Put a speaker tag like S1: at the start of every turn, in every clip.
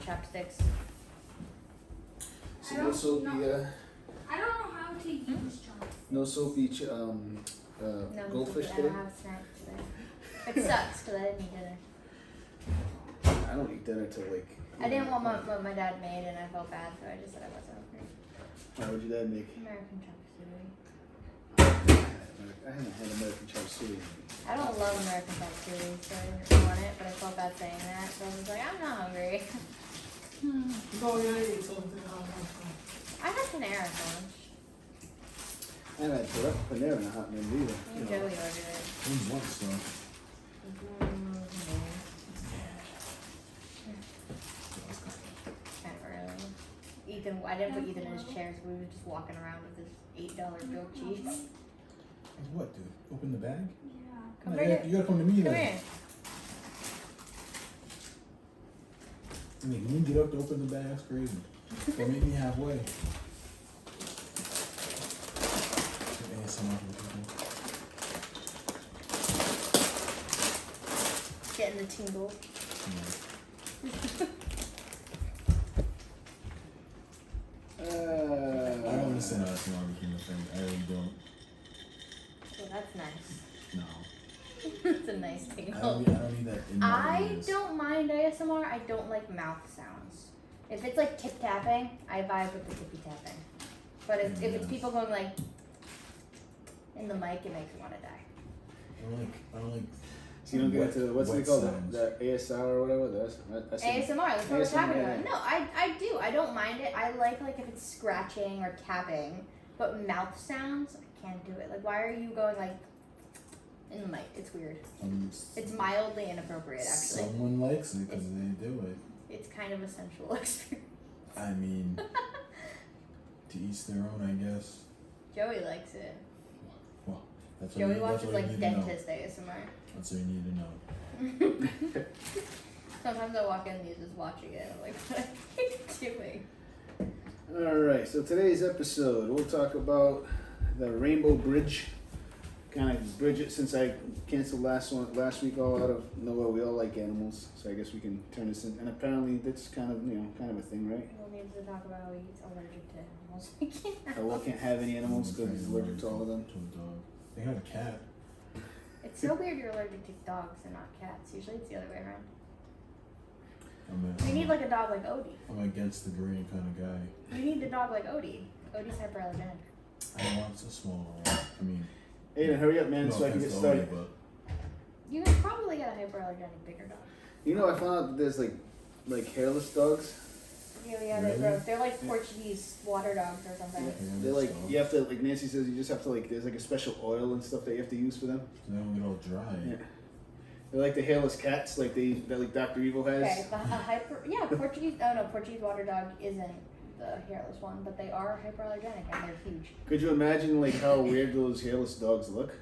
S1: chopsticks.
S2: So no soapy,
S3: I don't know how to use chopsticks.
S2: no soapy,
S1: No,
S2: goldfish
S1: I
S2: today?
S1: don't have snacks today. It sucks because I didn't eat dinner.
S2: I don't eat dinner till like.
S1: I didn't want what my dad made, and I felt bad, so I just said I wasn't hungry.
S2: Why would your dad make?
S1: American chop suey.
S2: I haven't had American chop suey.
S1: I don't love American chop suey, so I didn't want it, but I felt bad saying that, so I was like, I'm not hungry.
S4: No, yeah, I ate something.
S1: I had Panera for lunch.
S2: I haven't had Panera in a hot minute either.
S1: Me and Joey ordered it.
S4: When's lunch though?
S1: Kind of early. Ethan, I didn't put Ethan in his chair, so we were just walking around with this $8 grilled cheese.
S4: What, dude? Open the bag?
S3: Yeah.
S1: Come
S4: No,
S1: bring it.
S4: you gotta come to me
S1: Come
S4: then.
S1: here.
S4: I mean, you get up to open the bag, that's crazy. Don't make me halfway. ASMR for people.
S1: Getting the tingle.
S4: I don't listen to ASMR between the things. I really don't.
S1: Well, that's nice.
S4: No.
S1: It's a nice
S4: I
S1: tingle.
S4: don't need that in my
S1: I
S4: ears.
S1: don't mind ASMR. I don't like mouth sounds. If it's like tip tapping, I vibe with the tippy tapping. But if it's people going like in the mic, it makes me want to die.
S4: I don't like.
S2: So you don't get into what's
S4: wet
S2: it called?
S4: sounds.
S2: The ASR or whatever? That's
S1: ASMR, that's what we're
S2: ASMR,
S1: talking
S2: yeah.
S1: about. No, I do. I don't mind it. I like if it's scratching or tapping, but mouth sounds, I can't do it. Like, why are you going like in the mic? It's weird. It's mildly inappropriate, actually.
S4: Someone likes it because they do it.
S1: It's kind of a sensual experience.
S4: I mean, to each their own, I guess.
S1: Joey likes it.
S4: Well, that's what
S1: Joey
S4: you,
S1: watches
S4: that's what you
S1: like
S4: need to know.
S1: dentist ASMR.
S4: That's what you need to know.
S1: Sometimes I walk in and he's just watching it. I'm like, what are you doing?
S2: Alright, so today's episode, we'll talk about the Rainbow Bridge. Kind of bridge it since I canceled last week all out of nowhere. We all like animals, so I guess we can turn this in. And apparently that's kind of a thing, right?
S1: We'll need to talk about how he's allergic to animals. We can't.
S2: I can't have any animals because he's allergic to all of them.
S4: To a dog. They have a cat.
S1: It's so weird you're allergic to dogs and not cats. Usually it's the other way around. You need like a dog like Odie.
S4: I'm against the grain kind of guy.
S1: You need a dog like Odie. Odie's hyperallergenic.
S4: I want a small one. I mean,
S2: Aiden, hurry up, man,
S4: no
S2: so I can get
S4: offense to
S2: started.
S4: Odie, but
S1: You can probably get a hyperallergenic bigger dog.
S2: You know, I found out that there's like hairless dogs.
S1: Yeah, they're
S4: Really?
S1: gross. They're like Portuguese water dogs or something.
S4: Yeah.
S2: They're like, you have to, like Nancy says, you just have to like, there's like a special oil and stuff that you have to use for them.
S4: so they don't get all dry.
S2: Yeah. They're like the hairless cats, like that like Dr. Evil has.
S1: Okay, Portuguese water dog isn't the hairless one, but they are hyperallergenic and they're huge.
S2: Could you imagine like how weird those hairless dogs look?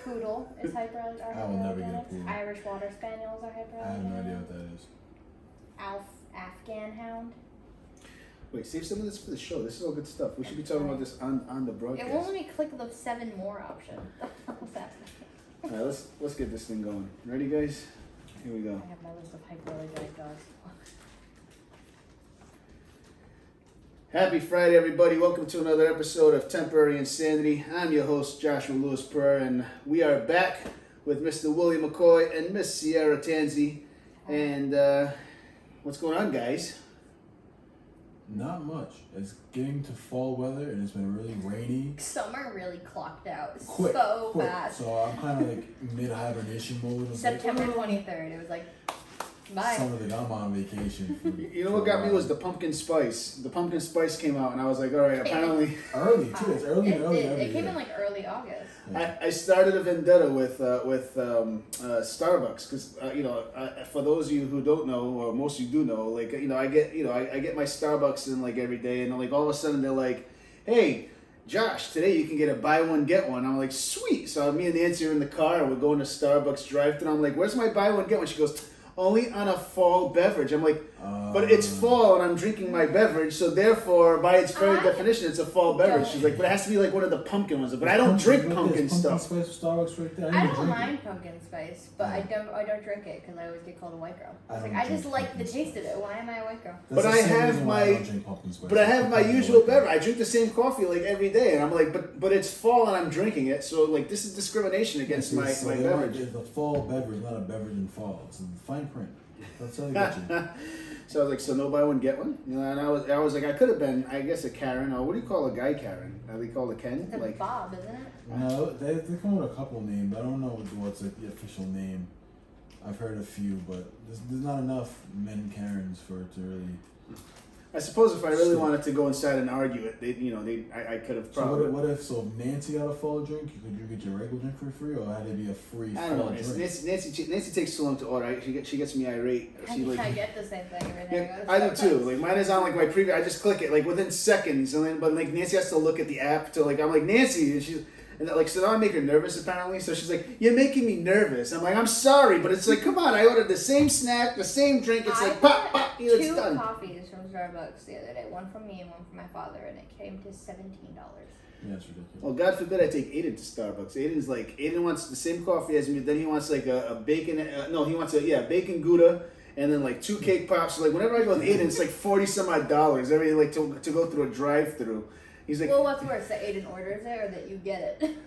S1: Poodle is hyperallergenic.
S4: I will never get a poodle.
S1: Irish water spaniels are hyperallergenic.
S4: I have no idea what that is.
S1: Afghan hound.
S2: Wait, save some of this for the show. This is all good stuff. We should be talking about this on the broadcast.
S1: It won't let me click the 7 more option. What's that?
S2: All right, let's get this thing going. Ready, guys? Here we go.
S1: I have my list of hyperallergenic dogs.
S2: Happy Friday, everybody. Welcome to another episode of Temporary Insanity. I'm your host, Joshua Lewis Purr, and we are back with Mr. William McCoy and Miss Sierra Tanzi. And what's going on, guys?
S4: Not much. It's getting to fall weather and it's been really rainy.
S1: Summer really clocked out
S4: Quick.
S1: fast.
S4: So I'm kind of like mid-hibernation mode. I'm
S1: September
S4: like,
S1: 23rd, it was like, bye.
S4: Summer, like I'm on vacation.
S2: You know what got me was the pumpkin spice. The pumpkin spice came out, and I was like, all right, apparently.
S4: early too. It's early and early.
S1: It came in like early August.
S2: I started a vendetta with Starbucks because for those of you who don't know, or most of you do know, like I get my Starbucks in like every day, and like all of a sudden they're like, hey, Josh, today you can get a buy one get one. I'm like, sweet. So me and Nancy are in the car and we're going to Starbucks drive-thru. I'm like, where's my buy one get one? She goes, only on a fall beverage. I'm like, but it's fall and I'm drinking my beverage, so therefore, by its very definition, it's a fall beverage. She's like, but it has to be like one of the pumpkin ones. But I don't drink pumpkin stuff.
S4: Pumpkin spice Starbucks right there.
S1: I don't mind pumpkin spice, but I don't drink it because I always get called a white girl. I just like the taste of it. Why am I a white girl?
S2: But I have my usual beverage. I drink the same coffee like every day, and I'm like, but it's fall and I'm drinking it, so like this is discrimination against my beverage.
S4: It's a fall beverage, not a beverage in fall. It's in fine print. That's how they get you.
S2: So I was like, so nobody would get one, you know? And I was like, I could have been, I guess, a Karen, or what do you call a guy Karen? Are they called a Ken?
S1: It's like Bob, isn't it?
S4: No, they come with a couple names. I don't know what's like the official name. I've heard a few, but there's not enough men Karens for it to really.
S2: I suppose if I really wanted to go inside and argue it, I could have probably.
S4: So what if Nancy got a fall drink? Could you get your regular drink for free, or had it be a free
S2: I don't
S4: fall
S2: know.
S4: drink?
S2: Nancy takes too long to order. She gets me irate.
S1: I get the same thing every day.
S2: I do too. Like mine is on like my preview. I just click it like within seconds, and then but like Nancy has to look at the app to like I'm like Nancy, and she's. And like, so now I make her nervous apparently. So she's like, "You're making me nervous." I'm like, "I'm sorry," but it's like, come on. I ordered the same snack, the same drink. It's like pop, pop. It's done.
S1: 2 coffees from Starbucks the other day. One for me and one for my father, and it came to $17.
S4: Yeah, it's ridiculous.
S2: Well, God forbid I take Aiden to Starbucks. Aiden wants the same coffee as me. Then he wants like a bacon. No, he wants bacon Gouda. And then like 2 cake pops. So like whenever I go with Aiden, it's like $40 some odd every like to go through a drive-through. He's like,
S1: well, what's worse, that Aiden orders it or that you get it?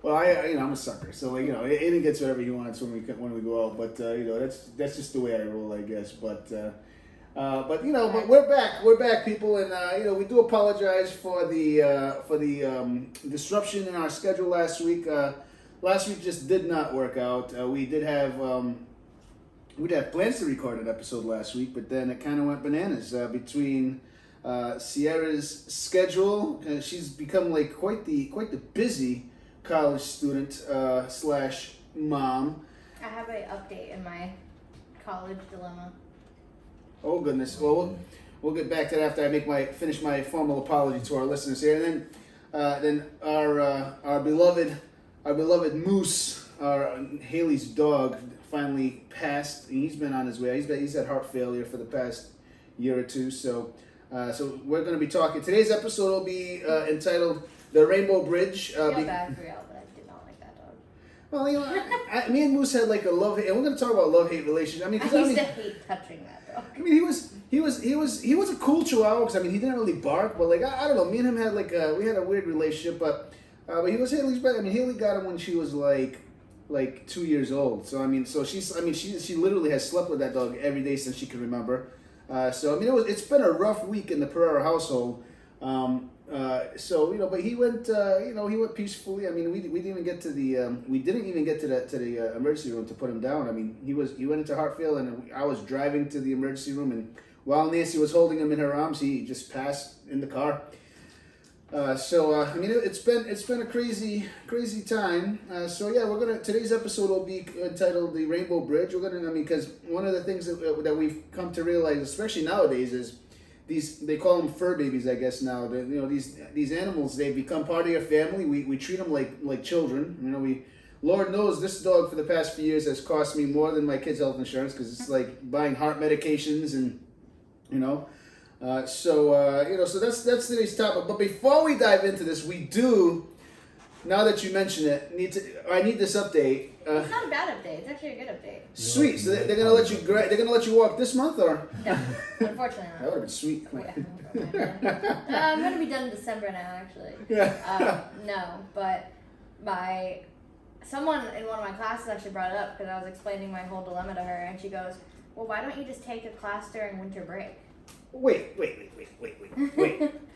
S2: Well, I'm a sucker, so like Aiden gets whatever he wants when we go out. But that's just the way I roll, I guess. But we're back, people, and we do apologize for the disruption in our schedule last week. Last week just did not work out. We did have plans to record an episode last week, but then it kind of went bananas between. Sierra's schedule. She's become like quite the busy college student / mom.
S1: I have an update in my college dilemma.
S2: Oh goodness! Well, we'll get back to that after I finish my formal apology to our listeners here, and then our beloved Moose, our Haley's dog, finally passed. He's been on his way. He's had heart failure for the past year or two, so. So we're going to be talking. Today's episode will be entitled "The Rainbow Bridge."
S1: I feel bad for y'all, but I did not like that dog.
S2: Well, me and Moose had like a love-hate, and we're going to talk about love-hate relationship.
S1: I used to hate touching that dog.
S2: I mean, he was a cool Chihuahua because he didn't really bark, but like I don't know, me and him had we had a weird relationship, but he was Haley's brother. Haley got him when she was like 2 years old. So she literally has slept with that dog every day since she can remember. It's been a rough week in the Pereira household. But he went peacefully. We didn't even get to the emergency room to put him down. He went into heart failure, and I was driving to the emergency room, and while Nancy was holding him in her arms, he just passed in the car. It's been a crazy time. Today's episode will be entitled "The Rainbow Bridge." Because one of the things that we've come to realize, especially nowadays, is they call them fur babies, I guess now. These animals, they become part of your family. We treat them like children. Lord knows this dog for the past few years has cost me more than my kids' health insurance because it's like buying heart medications and. So that's today's topic. But before we dive into this, we do, now that you mention it, I need this update.
S1: It's not a bad update. It's actually a good update.
S2: Sweet. So they're gonna let you walk this month, or?
S1: No, unfortunately not.
S2: That would have been sweet.
S1: I'm gonna be done in December now, actually.
S2: Yeah.
S1: No, but someone in one of my classes actually brought it up because I was explaining my whole dilemma to her, and she goes, "Well, why don't you just take a class during winter break?"
S2: Wait.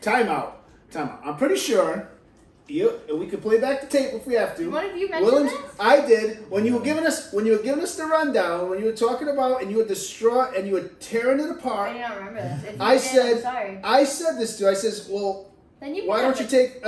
S2: Time out. I'm pretty sure we could play back the tape if we have to.
S1: What have you mentioned this?
S2: I did. When you were giving us the rundown, when you were talking about and you were distraught and you were tearing it apart.
S1: I don't remember this. If you
S2: I
S1: did,
S2: said
S1: I'm sorry.
S2: I said this to her. I says, well,
S1: then you
S2: why don't you take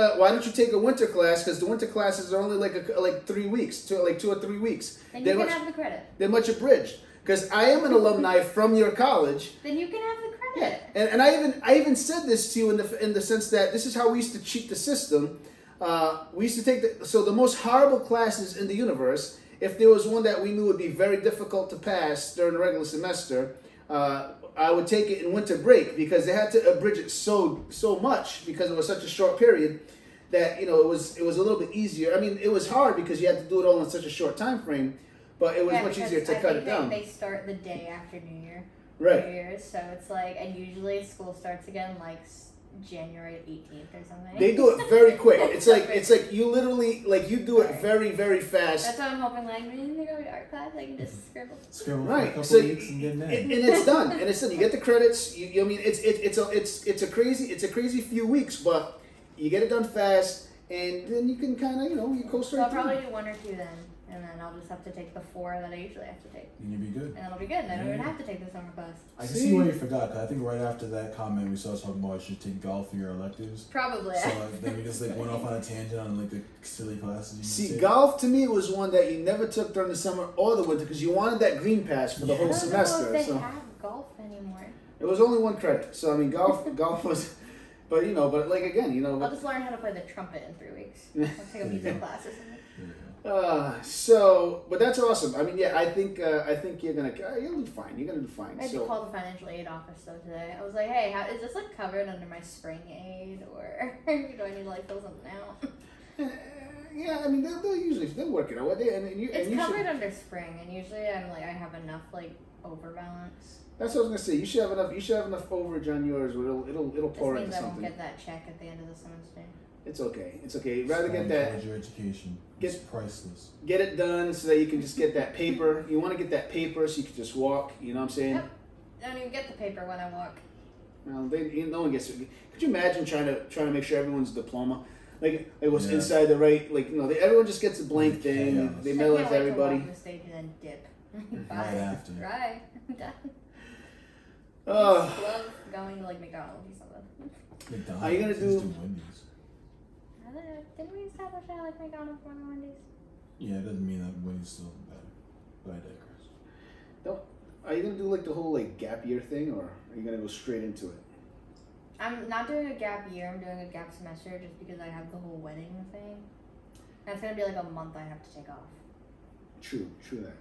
S2: a winter class? Because the winter classes are only like 3 weeks, 2 or 3 weeks.
S1: Then you can have the credit.
S2: They're much abridged. Because I am an alumni from your college.
S1: Then you can have the credit.
S2: Yeah, and I even said this to you in the sense that this is how we used to cheat the system. We used to take the most horrible classes in the universe if there was one that we knew would be very difficult to pass during the regular semester, I would take it in winter break because they had to abridge it so much because it was such a short period that it was a little bit easier. I mean, it was hard because you had to do it all in such a short time frame, but it was much easier to cut it down.
S1: They start the day after New Year.
S2: Right.
S1: New Year's, so it's like, and usually school starts again like January 18th or something.
S2: They do it very quick. It's like you literally you do it very, very fast.
S1: That's why I'm hoping when they go to art class, I can just scribble.
S4: For a couple weeks and get
S2: and it's done. And it's done. You get the credits. I mean, it's a crazy few weeks, but you get it done fast, and then you can kind of you coast
S1: So
S2: right
S1: I'll
S2: through.
S1: probably do 1 or 2 then, and then I'll just have to take the 4 that I usually have to take,
S4: And you'll be good.
S1: and that'll be good. And I don't even have to take the summer class.
S4: I can see why you forgot, 'cause I think right after that comment we started talking about you should take golf for your electives.
S1: Probably.
S4: So then we just went off on a tangent on the silly classes you
S2: See,
S4: take.
S2: golf to me was one that you never took during the summer or the winter because you wanted that green pass for the
S1: I
S2: whole
S1: don't
S2: semester.
S1: know if they
S2: So
S1: have golf anymore.
S2: it was only 1 credit. So I mean, golf was, but like again,
S1: I'll just learn how to play the trumpet in 3 weeks. I'll take a music class or something.
S2: But that's awesome. I mean, yeah, I think you'll do fine. You're gonna do fine.
S1: I had to call the financial aid office though today. I was like, hey, how is this like covered under my spring aid, or do I need to like fill something out?
S2: Yeah, I mean they'll work it out.
S1: It's covered under spring, and usually I have enough like overbalance.
S2: That's what I was gonna say. You should have enough. You should have enough overage on yours. Where it'll pour
S1: This
S2: into
S1: means I won't
S2: something.
S1: get that check at the end of the semester.
S2: It's okay. It's okay. You'd rather get that.
S4: Your education. It's priceless.
S2: Get it done so that you can just get that paper. You want to get that paper so you can just walk. You know what I'm saying?
S1: Yep. I don't even get the paper when I walk.
S2: Well, no one gets it. Could you imagine trying to make sure everyone's diploma, like what's inside the right, everyone just gets a blank thing.
S4: Chaos.
S2: They mail it to
S1: To
S2: everybody.
S1: walk the stage and then dip. Bye.
S4: Right after.
S1: Right. Done.
S2: Oh.
S1: Love going to like McDonald's or something.
S4: McDonald's.
S2: Are you gonna
S4: Just
S2: do-
S4: Wendy's?
S1: I don't know. Didn't we establish I like McDonald's more than Wendy's?
S4: Yeah, it doesn't mean that Wendy's still better. But I digress.
S2: Are you gonna do the whole gap year thing, or are you gonna go straight into it?
S1: I'm not doing a gap year. I'm doing a gap semester just because I have the whole wedding thing. And it's gonna be like a month I have to take off.
S2: True that.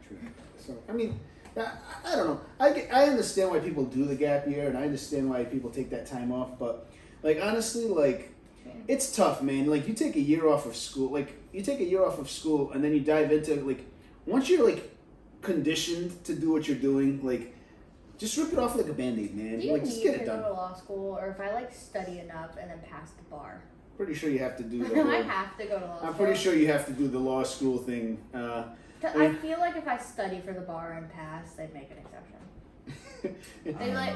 S2: So I mean, I don't know. I understand why people do the gap year, and I understand why people take that time off. But honestly, it's tough, man. You take a year off of school. And then you dive into once you're conditioned to do what you're doing, just rip it off like a band-aid, man.
S1: Do you
S2: Just
S1: need
S2: get
S1: to
S2: it
S1: go
S2: done.
S1: to law school, or if I study enough and then pass the bar?
S2: Pretty sure you have to do the
S1: I
S2: whole,
S1: have to go to law school.
S2: I'm pretty sure you have to do the law school thing.
S1: I feel like if I study for the bar and pass, they'd make an exception. They'd be like,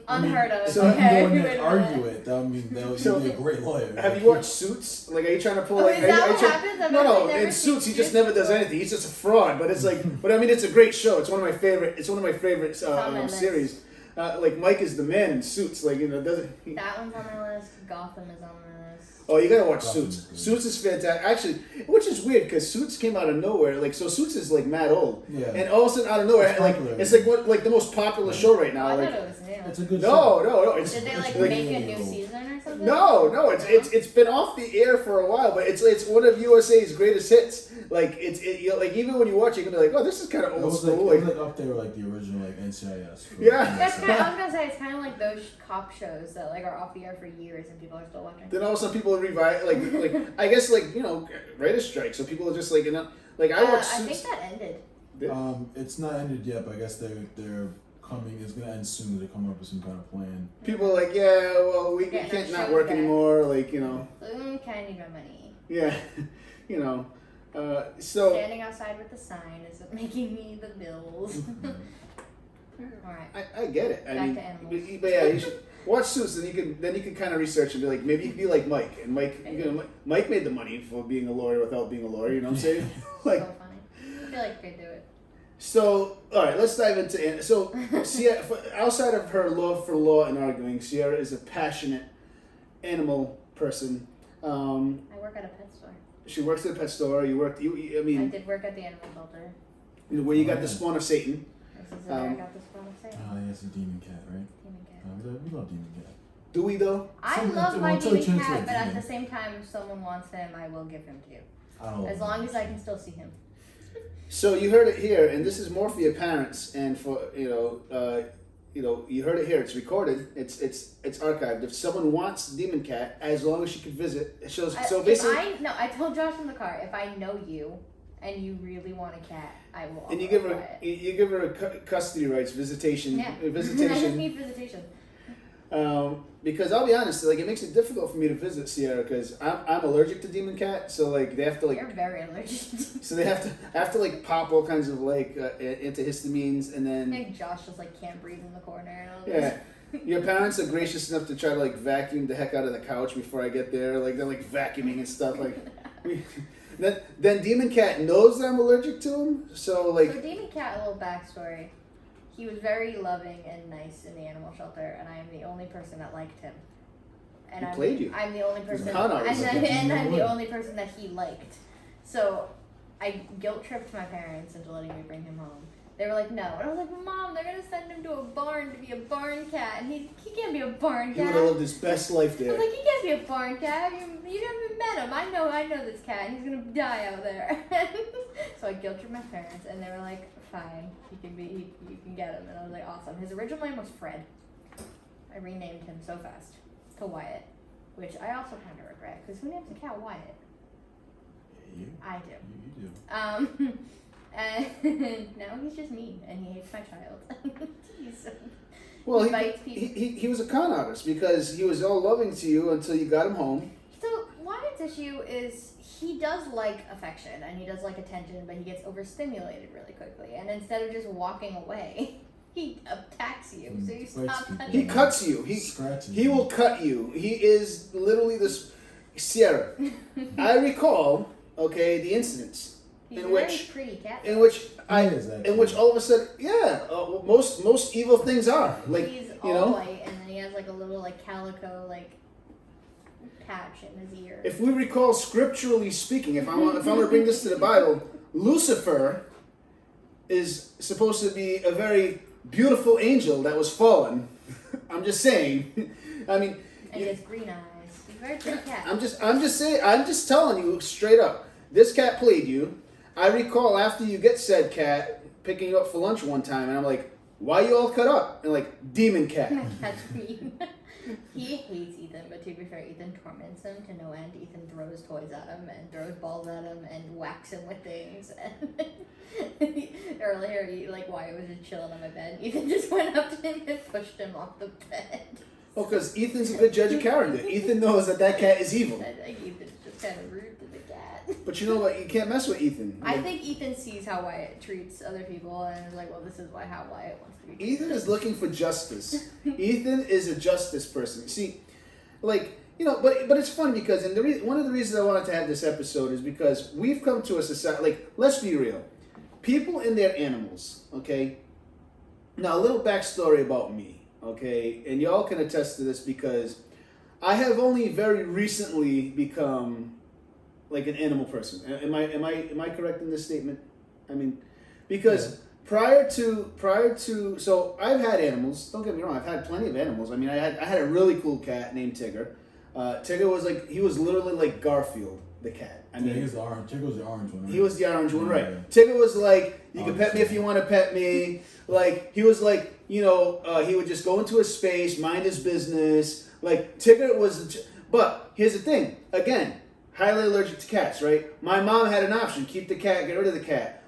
S1: unheard of.
S4: So if
S1: okay,
S4: you go in
S1: wait
S4: and
S1: a
S4: argue
S1: minute.
S4: it, that would mean that would
S2: So-
S4: be a great lawyer.
S2: Have you watched Suits? Are you trying to pull
S1: Oh, is that what
S2: trying-
S1: happens? I've
S2: No.
S1: never
S2: In
S1: seen
S2: Suits, he just never does
S1: before.
S2: anything. He's just a fraud. But it's but I mean, it's a great show. It's one of my favorite. It's one of my favorite
S1: on my list.
S2: series. Mike is the man in Suits. Doesn't.
S1: That one's on my list. Gotham is on my list.
S2: Oh, you gotta watch
S4: Gotham
S2: Suits.
S4: is good.
S2: Suits is fantastic. Actually, which is weird because Suits came out of nowhere. So Suits is mad old.
S4: Yeah.
S2: And all of a sudden, out of nowhere,
S4: It's popular.
S2: it's the most popular show right
S1: Oh,
S2: now.
S1: I thought it was new.
S4: It's a good show.
S2: No. It's,
S1: Did they
S2: it's
S1: make a new season or something?
S2: No. It's been off the air for a while, but it's one of USA's greatest hits. Even when you watch it, you're gonna be oh, this is kind of
S4: It
S2: old
S4: was
S2: school.
S4: it was up there with the original NCIS.
S2: Yeah.
S1: That's kind of, I was gonna say it's kind of like those cop shows that are off the air for years and people are still watching.
S2: Then all of a sudden people revive I guess writer's strike, so people are just I watch
S1: I
S2: Suits.
S1: think that ended.
S4: It's not ended yet, but I guess they're coming. It's gonna end soon. They're coming up with some kind of plan.
S2: People are yeah, well, we
S1: Getting
S2: can't
S1: our
S2: not
S1: shows
S2: work
S1: back.
S2: anymore.
S1: Okay, I need my money.
S2: Yeah, so
S1: Standing outside with the sign is making me the bills. Alright.
S2: I get it.
S1: Back
S2: I mean,
S1: to animals.
S2: but yeah, you should watch Suits, and you can kind of research and be maybe you can be like Mike, and Mike made the money for being a lawyer without being a lawyer. You know what I'm saying?
S1: So funny. I feel like I could do it.
S2: So, all right, let's dive into so Sierra, outside of her love for law and arguing, Sierra is a passionate animal person.
S1: I work at a pet store.
S2: She works at a pet store. I
S1: I
S2: mean,
S1: did work at the animal shelter.
S2: where you got the spawn of Satan.
S1: This is where I got this from.
S4: Oh, yes, a demon cat, right?
S1: Demon cat.
S4: We love demon cat.
S2: Do we though?
S1: I
S4: Some-
S1: love my
S4: until it
S1: demon
S4: turns to a
S1: cat, but at
S4: demon.
S1: the same time, if someone wants him, I will give him to you.
S4: I don't
S1: As long as I can still see him.
S2: So you heard it here, and this is more for your parents and for you heard it here. It's recorded. It's archived. If someone wants Demon Cat, as long as she can visit, it shows. So basically,
S1: I told Josh in the car, if I know you and you really want a cat, I will.
S2: and you give her custody rights, visitation.
S1: Yeah. I just
S2: Visitation.
S1: need visitation.
S2: Because I'll be honest, like it makes it difficult for me to visit Sierra because I'm allergic to Demon Cat, so like they have to like.
S1: You're very allergic.
S2: So they have to like pop all kinds of like antihistamines and then.
S1: I think Josh just like can't breathe in the corner and all
S2: Yeah.
S1: this.
S2: Your parents are gracious enough to try to like vacuum the heck out of the couch before I get there. Like they're like vacuuming and stuff. Like then Demon Cat knows that I'm allergic to him. So like.
S1: So Demon Cat, a little backstory. He was very loving and nice in the animal shelter, and I am the only person that liked him. And
S2: played you.
S1: I'm the only person,
S2: a con artist.
S1: and I'm the only person that he liked. So I guilt tripped my parents into letting me bring him home. They were like, no. And I was like, Mom, they're going to send him to a barn to be a barn cat. And he can't be a barn
S2: He
S1: cat.
S2: would have lived his best life
S1: I
S2: there.
S1: was like, he can't be a barn cat. You never even met him. I know this cat, and he's going to die out there. So I guilt tripped my parents, and they were like, fine, you can get him. And I was like, awesome. His original name was Fred. I renamed him so fast to Wyatt, which I also kind of regret, because who names a cat Wyatt?
S4: You.
S1: I do.
S4: You do.
S1: And now he's just mean, and he hates my child. Jeez.
S2: Well,
S1: He bites people.
S2: he was a con artist because he was all loving to you until you got him home.
S1: So Wyatt's issue is he does like affection and he does like attention, but he gets overstimulated really quickly. And instead of just walking away, he attacks you. So you stop
S4: people.
S1: touching
S2: He
S1: him.
S2: cuts you.
S4: Scratches
S2: He
S4: you.
S2: will cut you. He is literally this. Sierra, I recall, okay, the incidents
S1: He's
S2: in
S1: a very
S2: which
S1: pretty cat.
S2: in which
S4: is, actually.
S2: in which all of a sudden, yeah, most evil things are like
S1: he's
S2: you
S1: all
S2: know.
S1: white, and then he has like a little like calico like patch in his ear.
S2: If we recall scripturally speaking, if I'm going to bring this to the Bible, Lucifer is supposed to be a very beautiful angel that was fallen. I'm just saying. I mean,
S1: And he has green eyes. He's a very pretty cat.
S2: I'm just saying. I'm just telling you straight up. This cat played you. I recall after you get said cat picking you up for lunch one time, and I'm like, "Why you all cut up?" And like, "Demon cat."
S1: That's mean. He hates Ethan, but to be fair, Ethan torments him to no end. Ethan throws toys at him and throws balls at him and whacks him with things. And earlier, Wyatt was just chilling on my bed. Ethan just went up to him and pushed him off the bed.
S2: Oh, because Ethan's a good judge of character. Ethan knows that cat is evil.
S1: I think Ethan's just kind of rude to the cat.
S2: But you know what? You can't mess with Ethan.
S1: I think Ethan sees how Wyatt treats other people and is like, well, this is how Wyatt wants to be treated.
S2: Ethan is looking for justice. Ethan is a justice person. See, but it's fun because one of the reasons I wanted to have this episode is because we've come to a society. Let's be real, people and their animals. Okay. Now a little backstory about me. Okay, and y'all can attest to this because I have only very recently become like an animal person. Am I correct in this statement? I mean, because prior to so I've had animals. Don't get me wrong. I've had plenty of animals. I mean, I had a really cool cat named Tigger. Tigger was he was literally like Garfield the cat. I mean,
S4: he was the orange. Tigger was the orange one. Right?
S2: He was the orange one, right?
S4: Yeah.
S2: Tigger was like, you can pet me if you want to pet me. He was like, he would just go into his space, mind his business. Tigger was, but here's the thing. Again, highly allergic to cats, right? My mom had an option: keep the cat, get rid of the cat.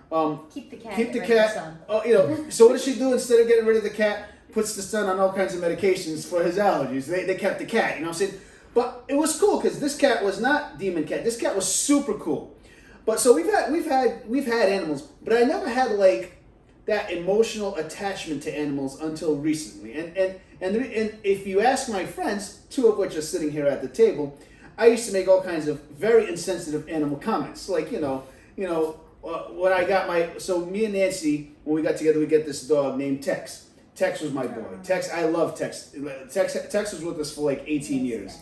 S1: Keep the cat.
S2: Keep the
S1: get rid of
S2: cat.
S1: son.
S2: Oh, so what does she do instead of getting rid of the cat? Puts the son on all kinds of medications for his allergies. They kept the cat. You know what I'm saying? But it was cool because this cat was not Demon Cat. This cat was super cool. But so we've had animals, but I never had that emotional attachment to animals until recently. And if you ask my friends, two of which are sitting here at the table, I used to make all kinds of very insensitive animal comments. When I got me and Nancy, when we got together, we get this dog named Tex. Tex was my boy. Tex, I love Tex. Tex was with us for 18 years.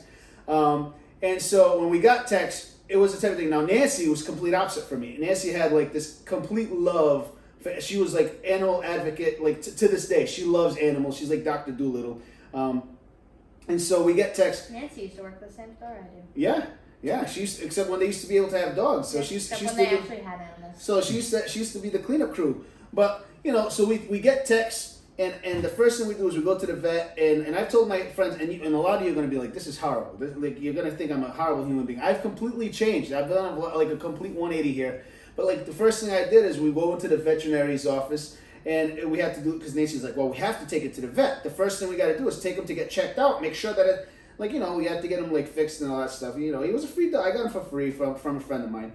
S2: And so when we got Tex, it was the type of thing. Now Nancy was complete opposite for me. Nancy had this complete love. She was animal advocate. To this day, she loves animals. She's like Dr. Doolittle. And so we get Tex.
S1: Nancy used to work for the same store I do.
S2: Yeah. Yeah, except when they used to be able to have dogs. So
S1: Except
S2: she's
S1: when they actually had animals.
S2: So she used to be the cleanup crew. But so we get texts, and the first thing we do is we go to the vet, and I've told my friends, and a lot of you are going to be like, this is horrible. Like you're going to think I'm a horrible human being. I've completely changed. I've done like a complete 180 here. But like the first thing I did is we go into the veterinary's office, and we have to do it because Nancy's like, well, we have to take it to the vet. The first thing we got to do is take him to get checked out, make sure that it, like, we have to get him like fixed and all that stuff. He was a free dog. I got him for free from a friend of mine.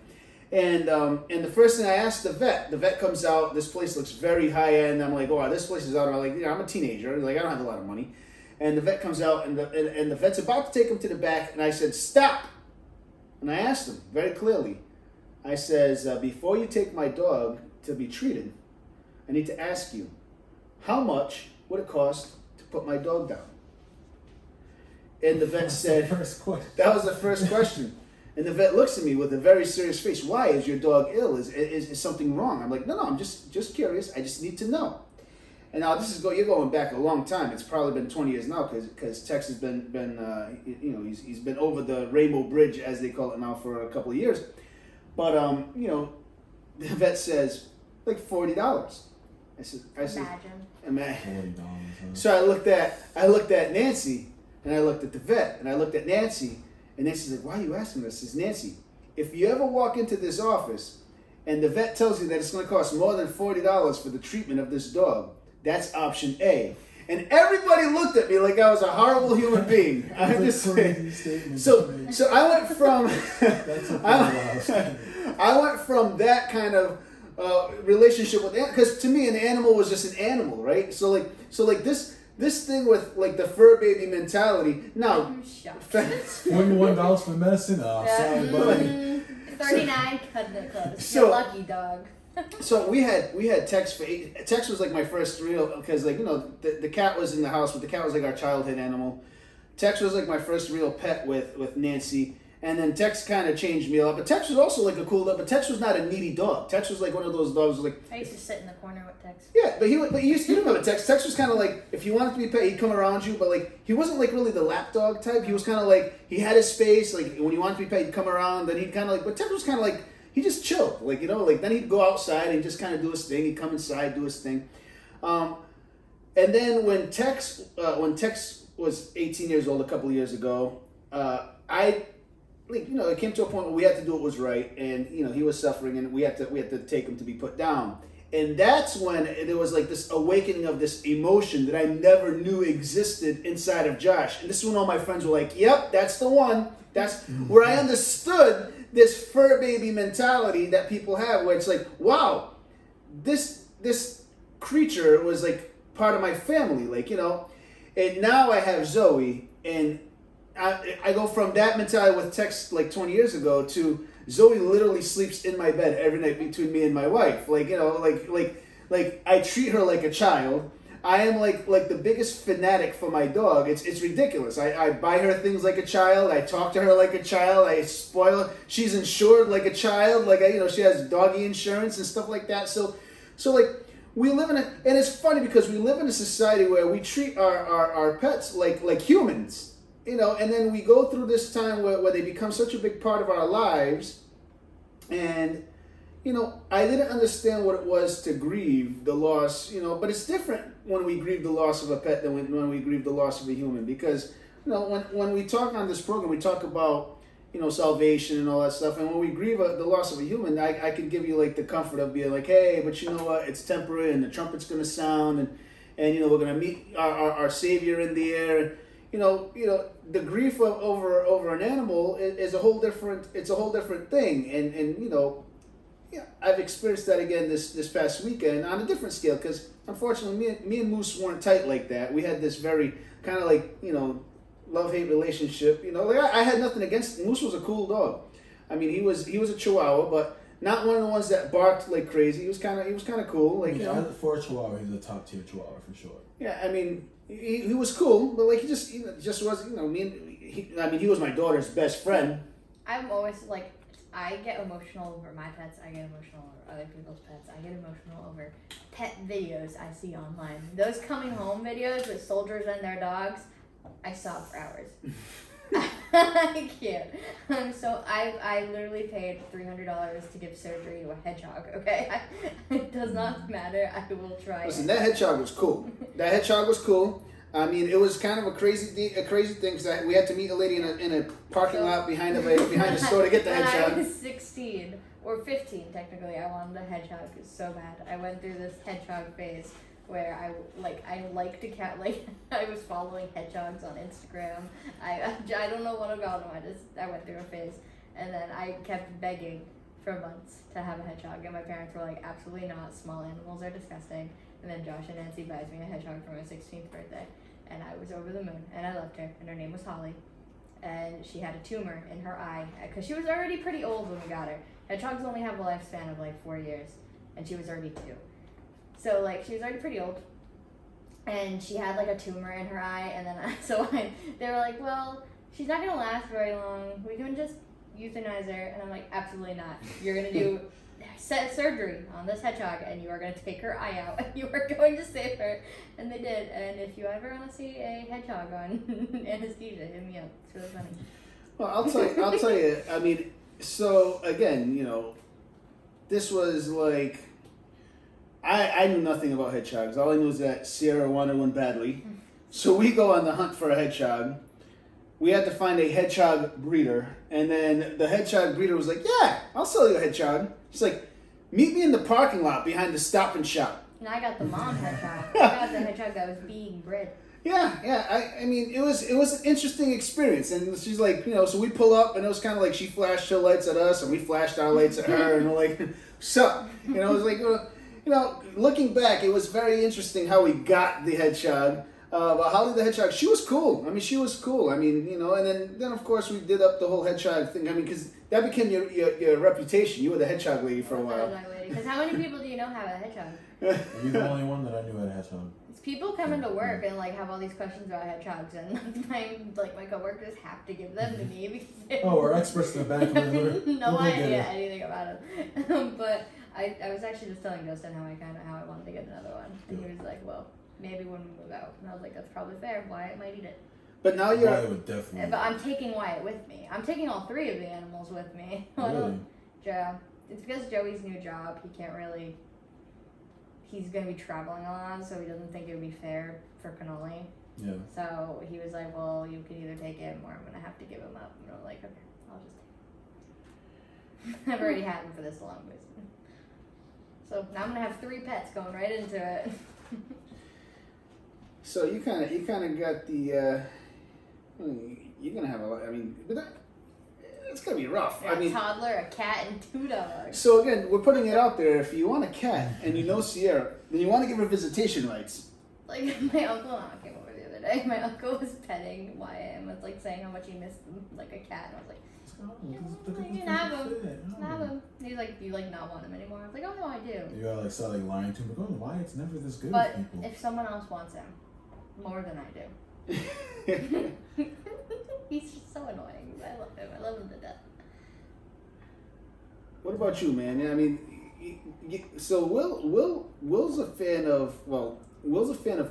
S2: And the first thing I asked the vet comes out. This place looks very high end. I'm like, oh, this place is out. I'm like, I'm a teenager. Like, I don't have a lot of money. And the vet comes out, and the vet's about to take him to the back. And I said, stop. And I asked him very clearly. I says, before you take my dog to be treated, I need to ask you, how much would it cost to put my dog down? And the vet said, that was the first question. And the vet looks at me with a very serious face. Why? Is your dog ill? Is something wrong? I'm like, no, I'm just curious. I just need to know. And now you're going back a long time. It's probably been 20 years now because Tex has been he's been over the Rainbow Bridge, as they call it now, for a couple of years. But the vet says like $40. I said,
S1: Imagine.
S4: $40. Huh?
S2: So I looked at Nancy, and I looked at the vet, and I looked at Nancy, and Nancy's like, why are you asking this? I says, Nancy, if you ever walk into this office and the vet tells you that it's going to cost more than $40 for the treatment of this dog, that's option A. And everybody looked at me like I was a horrible human being. I'm just saying. So I went from I went from that kind of relationship with, because to me an animal was just an animal, right? So like this thing with like the fur baby mentality. Now,
S4: $41 for medicine. Oh, sorry, buddy.
S1: 39 cut the close.
S2: So-
S1: You're lucky, dog.
S2: So we had Tex for Tex was like my first real, because like the cat was in the house, but the cat was like our childhood animal. Tex was like my first real pet with Nancy, and then Tex kind of changed me a lot. But Tex was also like a cool dog. But Tex was not a needy dog. Tex was like one of those dogs like.
S1: I used to sit in the corner with Tex.
S2: Yeah, but you remember Tex. Tex was kind of like, if you wanted to be pet, he'd come around you, but like he wasn't like really the lap dog type. He was kind of like, he had his space. Like when you wanted to be pet, he'd come around. Then he'd kind of like, but Tex was kind of like, he just chilled, like like then he'd go outside and just kind of do his thing. He'd come inside, do his thing, and then when Tex was 18 years old a couple of years ago, it came to a point where we had to do what was right, and he was suffering, and we had to take him to be put down, and that's when there was like this awakening of this emotion that I never knew existed inside of Josh, and this is when all my friends were like, "Yep, that's the one." That's where I understood this fur baby mentality that people have, where it's like, wow, this creature was like part of my family, and now I have Zoe, and I go from that mentality with Tex like 20 years ago to Zoe literally sleeps in my bed every night between me and my wife, like I treat her like a child. I am like the biggest fanatic for my dog. It's ridiculous. I buy her things like a child. I talk to her like a child. I spoil her. She's insured like a child. She has doggy insurance and stuff like that. So like we live in and it's funny because we live in a society where we treat our pets like humans, and then we go through this time where they become such a big part of our lives, and I didn't understand what it was to grieve the loss, but it's different when we grieve the loss of a pet than when we grieve the loss of a human, because, when we talk on this program, we talk about, salvation and all that stuff, and when we grieve the loss of a human, I can give you like the comfort of being like, hey, but you know what, it's temporary, and the trumpet's going to sound, and we're going to meet our Savior in the air. The grief over an animal is a whole different thing, and yeah, I've experienced that again this past weekend on a different scale, because unfortunately me and Moose weren't tight like that. We had this very kind of like, love-hate relationship. I had nothing against Moose. Was a cool dog. I mean, he was a Chihuahua, but not one of the ones that barked like crazy. He was kind of cool.
S4: For a Chihuahua, he's a top tier Chihuahua for sure.
S2: Yeah, I mean, he was cool, but like he just was, he was my daughter's best friend.
S1: I'm always like, I get emotional over my pets. I get emotional over other people's pets. I get emotional over pet videos I see online. Those coming home videos with soldiers and their dogs, I sob for hours. I can't. So I literally paid $300 to give surgery to a hedgehog. Okay, it does not matter. I will try.
S2: Listen, that hedgehog was cool. That hedgehog was cool. I mean, it was kind of a crazy thing because we had to meet a lady in a parking lot behind the store to get the
S1: when
S2: hedgehog.
S1: I was 16 or 15, technically, I wanted a hedgehog so bad. I went through this hedgehog phase where I liked a cat. Like I was following hedgehogs on Instagram. I don't know what about them. I went through a phase, and then I kept begging for months to have a hedgehog, and my parents were like, absolutely not. Small animals are disgusting. And then Josh and Nancy buys me a hedgehog for my 16th birthday, and I was over the moon, and I loved her, and her name was Holly, and she had a tumor in her eye because she was already pretty old when we got her. Hedgehogs only have a lifespan of like 4 years, and she was already 2. So like she was already pretty old, and she had like a tumor in her eye, and then they were like, well, she's not gonna last very long. We can just euthanize her, and I'm like, absolutely not. You're gonna do surgery on this hedgehog, and you are going to take her eye out, and you are going to save her. And they did. And if you ever want to see a hedgehog on anesthesia, hit me up. It's really funny.
S2: Well, I'll tell you. I mean, so again, this was like I knew nothing about hedgehogs. All I knew is that Sierra wanted one badly, so we go on the hunt for a hedgehog. We had to find a hedgehog breeder, and then the hedgehog breeder was like, "Yeah, I'll sell you a hedgehog." He's like, "Meet me in the parking lot behind the Stop and Shop."
S1: And I got the mom hedgehog. I got the hedgehog that was being bred.
S2: Yeah. I mean, it was an interesting experience, and she's like, so we pull up, and it was kind of like she flashed her lights at us, and we flashed our lights at her, and we're like, "Sup?" It was like, looking back, it was very interesting how we got the hedgehog. But Holly the hedgehog, she was cool. I mean, and then of course we did up the whole hedgehog thing. I mean, because that became your reputation. You were the hedgehog lady for a while.
S1: Because how many people do you know have a hedgehog?
S4: You're the only one that I knew had a hedgehog.
S1: It's people come into work and like have all these questions about hedgehogs, and my coworkers have to give them to me because
S4: we're experts in the back.
S1: No idea anything about them. But I was actually just telling Justin how I wanted to get another one, and he was like, "Well, maybe when we move out." And I was like, that's probably fair. Wyatt might eat it.
S2: But now
S4: Wyatt would definitely.
S1: But I'm taking Wyatt with me. I'm taking all 3 of the animals with me.
S4: Really?
S1: Yeah. It's because Joey's new job, he's going to be traveling a lot, so he doesn't think it would be fair for Cannoli.
S4: Yeah.
S1: So he was like, well, you can either take him or I'm going to have to give him up. And I'm like, okay, I'll just take him. I've already had him for this long. So now I'm going to have 3 pets going right into it.
S2: So you kind of got the you're gonna have a lot. I mean, it's gonna be rough.
S1: Yeah, a toddler, a cat, and 2 dogs.
S2: So again, we're putting it out there. If you want a cat and you know Sierra, then you want to give her visitation rights.
S1: Like my uncle came over the other day. My uncle was petting Wyatt and was like saying how much he missed him, like a cat. And I was like, you can have him. Have him. And he's like, do you like not want him anymore? I was like, oh no, I do.
S4: You gotta like start like lying to him. Like, oh, Wyatt's never this good
S1: But
S4: with people.
S1: if someone else wants him more than I do, he's just so annoying. I love him. I love him to death.
S2: What about you, man? I mean, so Will's a fan of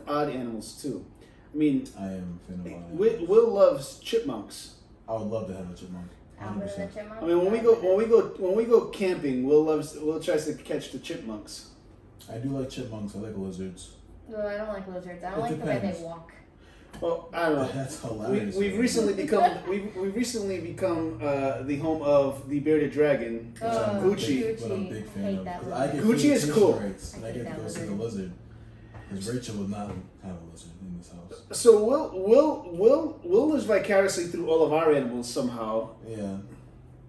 S2: odd animals too. I mean,
S4: I am a fan of odd animals.
S2: Will loves chipmunks.
S4: I would love to have a chipmunk. 100%.
S2: I mean, when we go camping, Will tries to catch the chipmunks.
S4: I do like chipmunks. I like lizards.
S1: No, I don't like lizards. I don't like the way they walk.
S2: Well, I don't know.
S4: That's hilarious.
S2: We've recently become the home of the bearded dragon, Gucci.
S4: But I'm a big fan
S1: Hate
S4: of.
S1: that
S4: 'Cause I get
S2: Gucci is
S4: visitation
S2: cool.
S4: rights, and I get to go see the lizard. Because Rachel would not have a lizard in this house.
S2: So Will lives vicariously through all of our animals somehow.
S4: Yeah.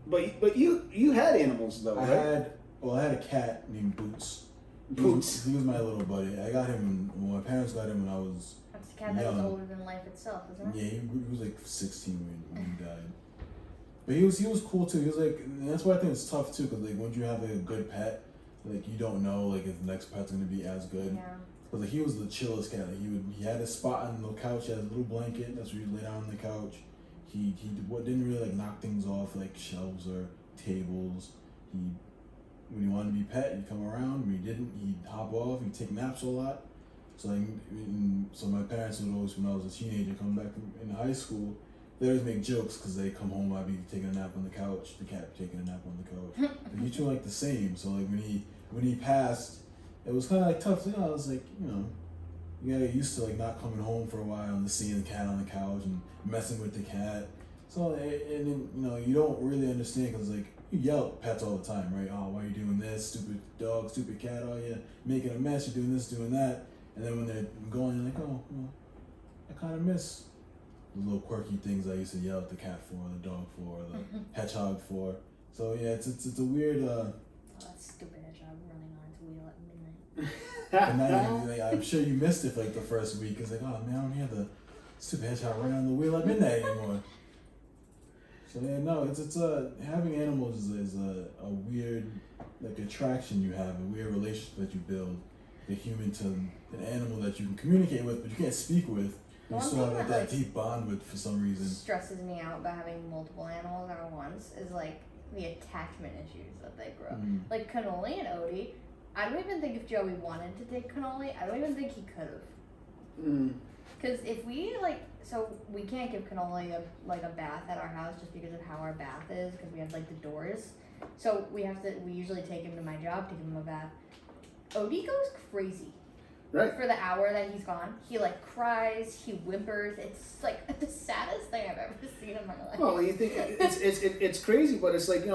S2: But you had animals though, right?
S4: I had a cat named Boots.
S2: Boots.
S4: He was my little buddy. I got him when my parents got him when I was
S1: That's a cat that was older than life itself, isn't it?
S4: Yeah, he was like 16 when he died. But he was cool too. He was like, and that's why I think it's tough too, because like once you have like a good pet, like you don't know like if the next pet's gonna be as good.
S1: Yeah.
S4: But like he was the chillest cat. Like, he had a spot on the couch, he had a little blanket. That's where he lay down on the couch. He didn't really like knock things off like shelves or tables. When he wanted to be pet, he'd come around. When he didn't, he'd hop off. He'd take naps a lot. So like, so my parents would always, when I was a teenager, coming back in high school, they always make jokes because they come home, I'll be taking a nap on the couch, the cat taking a nap on the couch. But you two are like the same. So like when he passed, it was kind of like tough. I was like, you gotta get used to like not coming home for a while and seeing the cat on the couch and messing with the cat. So and then you don't really understand because like you yell at pets all the time, right? Oh, why are you doing this? Stupid dog, stupid cat. Oh, you're making a mess. You're doing this, doing that. And then when they're going, you're like, oh, well, I kind of miss the little quirky things I used to yell at the cat for, the dog for, the hedgehog for. So yeah, it's a weird.
S1: Oh, that stupid hedgehog running on its wheel at midnight.
S4: And now I'm sure you missed it for like the first week. It's like, oh man, I don't hear the stupid hedgehog running on the wheel at midnight anymore. So yeah, no, it's having animals is a weird like attraction you have, a weird relationship that you build, the human to an animal that you can communicate with, but you can't speak with. You
S1: One
S4: still have
S1: thing
S4: like
S1: that,
S4: that deep bond with for some reason.
S1: Stresses me out about having multiple animals at once is like the attachment issues that they grow. Like Cannoli and Odie, I don't even think if Joey wanted to take Cannoli, I don't even think he could have. Because if we so we can't give Cannoli a bath at our house just because of how our bath is, because we have like the doors. So we usually take him to my job to give him a bath. Odie goes crazy.
S2: Right.
S1: For the hour that he's gone, he like cries, he whimpers. It's like the saddest thing I've ever seen in my life.
S2: Well, you think it's crazy, but it's like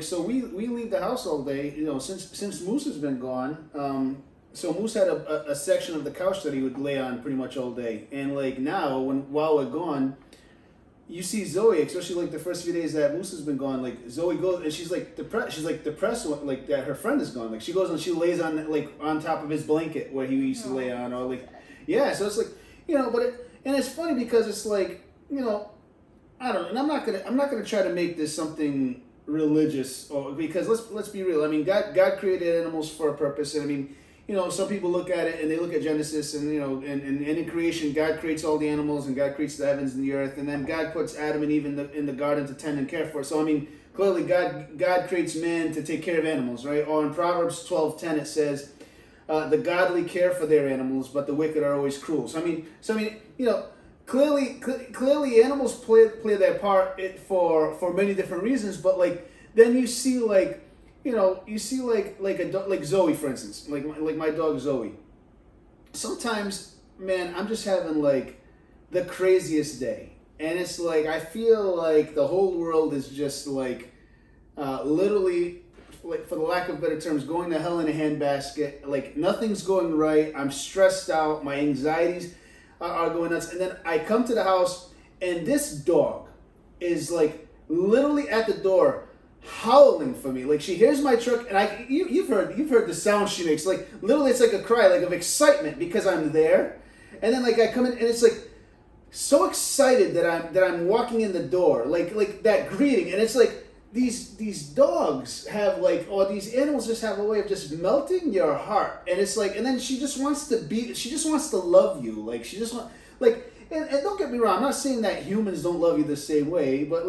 S2: so we leave the house all day. Since Moose has been gone. So Moose had a section of the couch that he would lay on pretty much all day, and like now while we're gone, you see Zoe, especially like the first few days that Moose has been gone. Like Zoe goes and she's like depressed. She's like depressed, like that her friend is gone. Like she goes and she lays on top of his blanket where he used to lay on, or like So it's like and it's funny because it's like I don't know. And I'm not gonna try to make this something religious, or because let's be real. I mean, God created animals for a purpose, and I mean. Some people look at it and they look at Genesis and, and in creation, God creates all the animals and God creates the heavens and the earth. And then God puts Adam and Eve in the garden to tend and care for. So, I mean, clearly God creates man to take care of animals, right? Or in Proverbs 12:10, it says, the godly care for their animals, but the wicked are always cruel. So, I mean, clearly animals play their part for many different reasons. But, like, then you see, like, you see like Zoe, for instance, like my dog Zoe. Sometimes, man, I'm just having like the craziest day, and it's like I feel like the whole world is just like literally, like for the lack of better terms, going to hell in a handbasket. Like nothing's going right. I'm stressed out. My anxieties are going nuts. And then I come to the house, and this dog is like literally at the door, howling for me. Like she hears my truck, and you've heard the sound she makes. Like literally, it's like a cry, like of excitement because I'm there. And then like I come in, and it's like so excited that I'm walking in the door, like that greeting. And it's like these dogs have like, or these animals just have a way of just melting your heart. And it's like, and then she just wants to love you. Like she just want like, and don't get me wrong, I'm not saying that humans don't love you the same way, but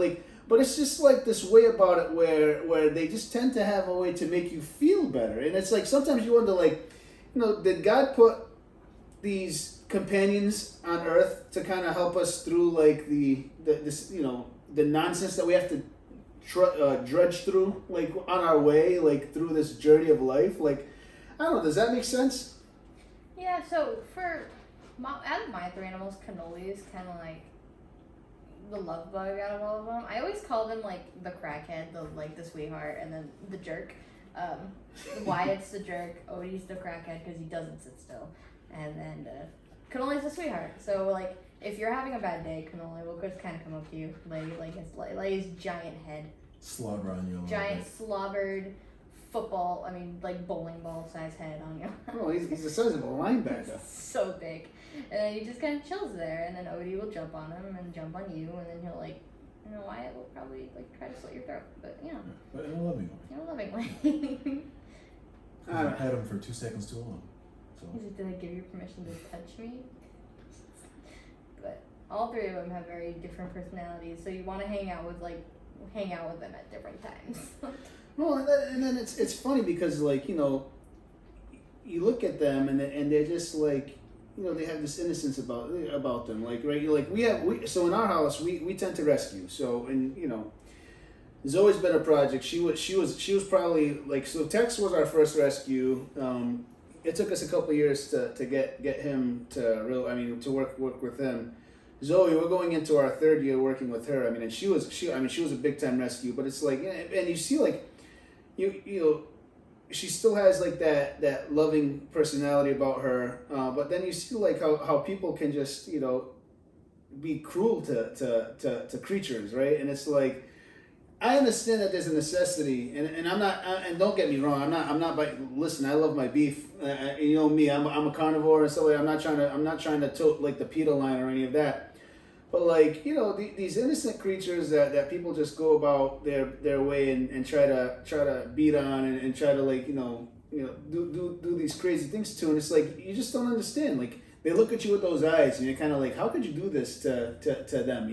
S2: it's just like this way about it where they just tend to have a way to make you feel better. And it's like sometimes you wonder, like, did God put these companions on earth to kind of help us through like the nonsense that we have to drudge through, like on our way, like through this journey of life? Like, I don't know, does that make sense?
S1: Yeah, so out of my three animals, Cannoli is kind of like the love bug out of all of them. I always called him like the crackhead, the sweetheart, and then the jerk. Wyatt's the jerk, Odie's the crackhead because he doesn't sit still, and then Cannoli's the sweetheart. So like if you're having a bad day, Cannoli will just kind of come up to you, lay his giant head,
S4: Slobber on you.
S1: Giant slobbered football. I mean like bowling ball size head on you.
S2: Oh, he's the size of a linebacker.
S1: So big. And then he just kind of chills there, and then Odie will jump on him and jump on you, and then he'll like, Wyatt will probably like try to slit your throat, but
S4: But in a loving way.
S1: In a loving way.
S4: I had him for 2 seconds too long. So.
S1: Did I give you permission to touch me? But all three of them have very different personalities, so you want to hang out with them at different times.
S2: Well, and then it's funny because like you look at them and they're just like they have this innocence about them. Like right, like so in our house we tend to rescue. So and there's always been a project. She was probably like so. Tex was our first rescue. It took us a couple years to get him to work with him. Zoe, we're going into our third year working with her. I mean, and she was a big time rescue. But it's like, and you see like, she still has like that loving personality about her. But then you see like how people can just be cruel to creatures, right? And it's like, I understand that there's a necessity, and I'm not. And don't get me wrong, I'm not. Listen, I love my beef. You know me, I'm a carnivore and stuff like that. I'm not trying to tote like the PETA line or any of that. But like these innocent creatures that people just go about their way and try to beat on and try to like do these crazy things to, and it's like you just don't understand. Like they look at you with those eyes, and you're kind of like, how could you do this to them?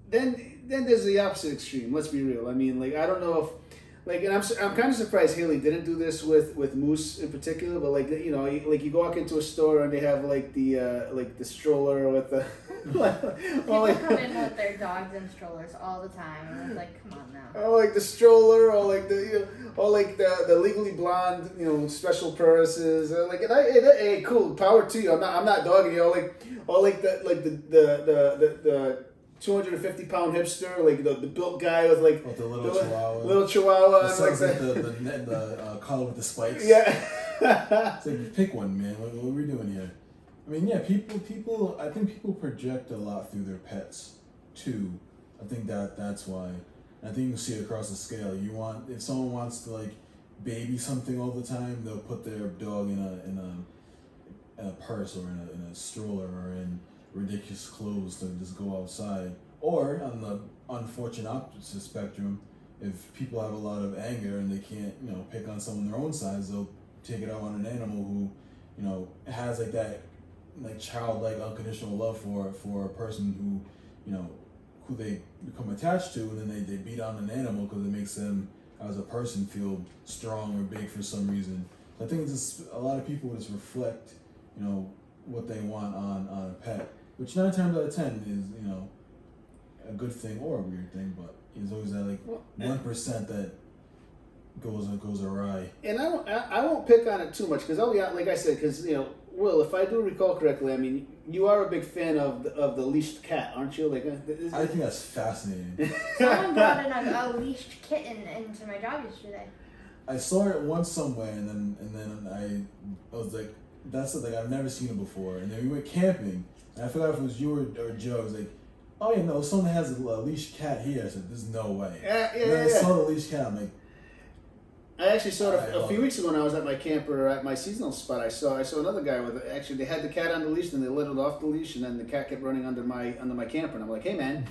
S2: Then there's the opposite extreme. Let's be real. I mean, like I don't know if, like, and I'm kind of surprised Haley didn't do this with Moose in particular. But like like you walk into a store and they have like the stroller with the.
S1: People come in with their dogs and strollers all the time, and it's like, come on now.
S2: Or like the stroller, or like the Legally Blonde, special purses. Hey, cool, power to you. I'm not dogging you. Or like the 250-pound hipster, like the built guy with like
S4: the little chihuahua.
S2: Little chihuahua.
S4: It sounds like the collar with the spikes.
S2: Yeah.
S4: It's like, pick one, man. What are we doing here? I mean, yeah, people. I think people project a lot through their pets too. I think that's why. I think you can see it across the scale. If someone wants to like baby something all the time, they'll put their dog in a purse or in a stroller or in ridiculous clothes to just go outside. Or on the unfortunate opposite spectrum, if people have a lot of anger and they can't pick on someone their own size, they'll take it out on an animal who has like that like childlike unconditional love for a person who they become attached to, and then they beat on an animal because it makes them as a person feel strong or big for some reason. I think it's just a lot of people just reflect what they want on a pet, which 9 times out of 10 is a good thing or a weird thing, but there's always that like 1% that goes awry. And
S2: I won't pick on it too much because like I said, because Will, if I do recall correctly, I mean you are a big fan of the leashed cat, aren't you? Like
S4: I think that's fascinating.
S1: Someone brought in a leashed kitten into my job yesterday.
S4: I saw it once somewhere, and then I was like, that's something I've never seen it before. And then we went camping, and I forgot if it was you or Joe. I was like, oh yeah, no, someone has a leashed cat here. I said, there's no way. I saw the leashed cat. I'm like,
S2: I actually saw it a few weeks ago when I was at my camper at my seasonal spot. I saw another guy they had the cat on the leash, and they let it off the leash, and then the cat kept running under my camper, and I'm like, hey man,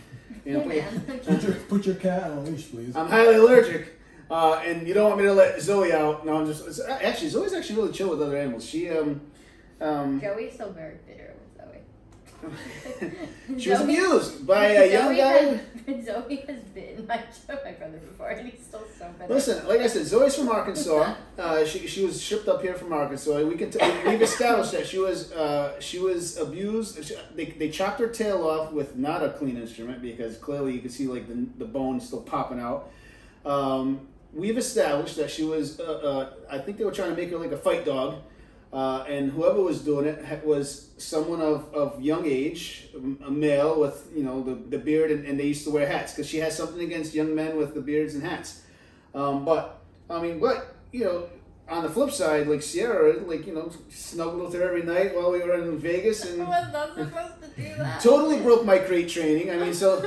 S4: put your cat on a leash, please.
S2: I'm highly allergic. And you don't want me to let Zoe out. No, I'm just Zoe's actually really chill with other animals. She
S1: Joey's still very bitter with Zoe.
S2: She was abused by a young guy.
S1: Zoe has bitten my brother before, and he's still so bitter.
S2: Listen, like I said, Zoe's from Arkansas. She was shipped up here from Arkansas. We've established that she was abused. They chopped her tail off with not a clean instrument because clearly you could see like the bone still popping out. We've established that she was, I think they were trying to make her like a fight dog, and whoever was doing it was someone of young age, a male with, the beard, and they used to wear hats, because she has something against young men with the beards and hats. But on the flip side, like Sierra, like, snuggled with her every night while we were in Vegas, and
S1: I was not supposed to do that.
S2: totally broke my crate training. I mean, so...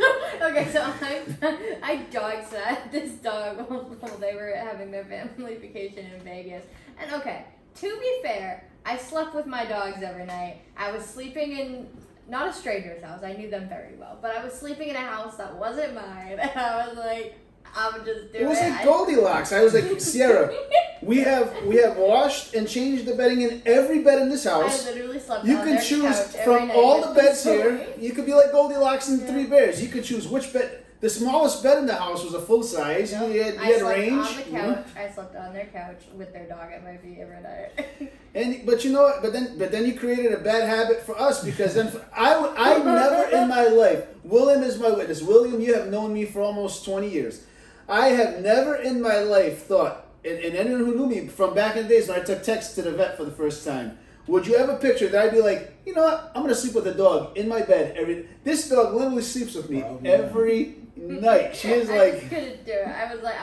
S1: Okay, so I dog sat this dog while they were having their family vacation in Vegas. And okay, to be fair, I slept with my dogs every night. I was sleeping in, not a stranger's house, I knew them very well, but I was sleeping in a house that wasn't mine, and I was like, I'm just doing it.
S2: It was like Goldilocks. I was like, Sierra, we have washed and changed the bedding in every bed in this house.
S1: I literally slept
S2: You
S1: on
S2: can
S1: their
S2: choose
S1: couch
S2: from
S1: every night
S2: all the
S1: with
S2: beds
S1: Zoe.
S2: here. You could be like Goldilocks and 3 Bears. You could choose which bed. The smallest bed in the house was a full size.
S1: No,
S2: You had
S1: I slept
S2: range.
S1: on the couch. I slept on their couch with their dog at my feet every night.
S2: But you know what? But then you created a bad habit for us because then I never in my life. William is my witness. William, you have known me for almost 20 years. I have never in my life thought, and anyone who knew me from back in the days when I took Tex to the vet for the first time, would you ever picture that I'd be like, you know what? I'm gonna sleep with a dog in my bed every. This dog literally sleeps with me every night. She is
S1: I
S2: like.
S1: just couldn't do it. I was like,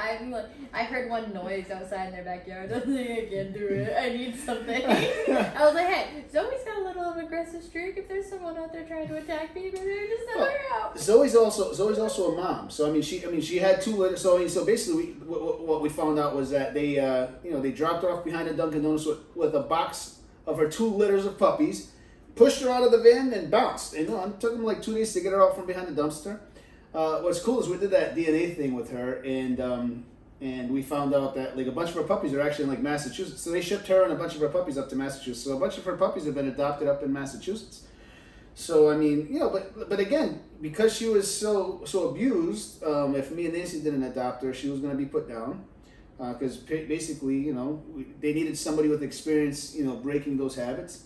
S1: I heard one noise outside in their backyard. I was like, I can't do it. I need something. I was like, hey, Zoe's got a little of an aggressive streak. If there's someone out there trying to attack me, maybe I just send her out.
S2: Zoe's also a mom. So she had 2 litters. So basically, what we found out was that they dropped her off behind a Dunkin' Donuts with a box of her 2 litters of puppies, pushed her out of the van and bounced. And it took them like 2 days to get her out from behind the dumpster. What's cool is we did that DNA thing with her, and we found out that like a bunch of her puppies are actually in like Massachusetts. So they shipped her and a bunch of her puppies up to Massachusetts. So a bunch of her puppies have been adopted up in Massachusetts. So I mean, but again, because she was so abused, if me and Nancy didn't adopt her, she was going to be put down. Because basically, they needed somebody with experience, breaking those habits.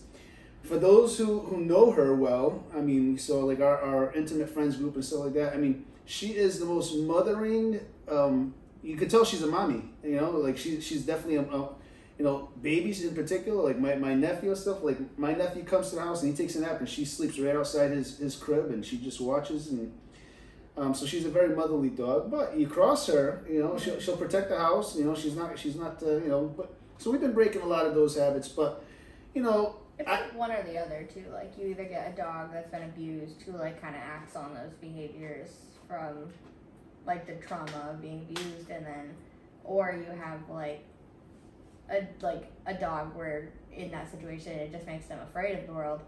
S2: For those who know her well, I mean, so like our intimate friends group and stuff like that, I mean, she is the most mothering, you could tell she's a mommy, like she's definitely babies in particular, like my nephew and stuff, like my nephew comes to the house and he takes a nap and she sleeps right outside his crib and she just watches and so she's a very motherly dog, but you cross her, she'll protect the house, she's not but so we've been breaking a lot of those habits, but
S1: It's like one or the other too. Like you either get a dog that's been abused who like kind of acts on those behaviors from like the trauma of being abused, and then, or you have like a dog where in that situation it just makes them afraid of the world.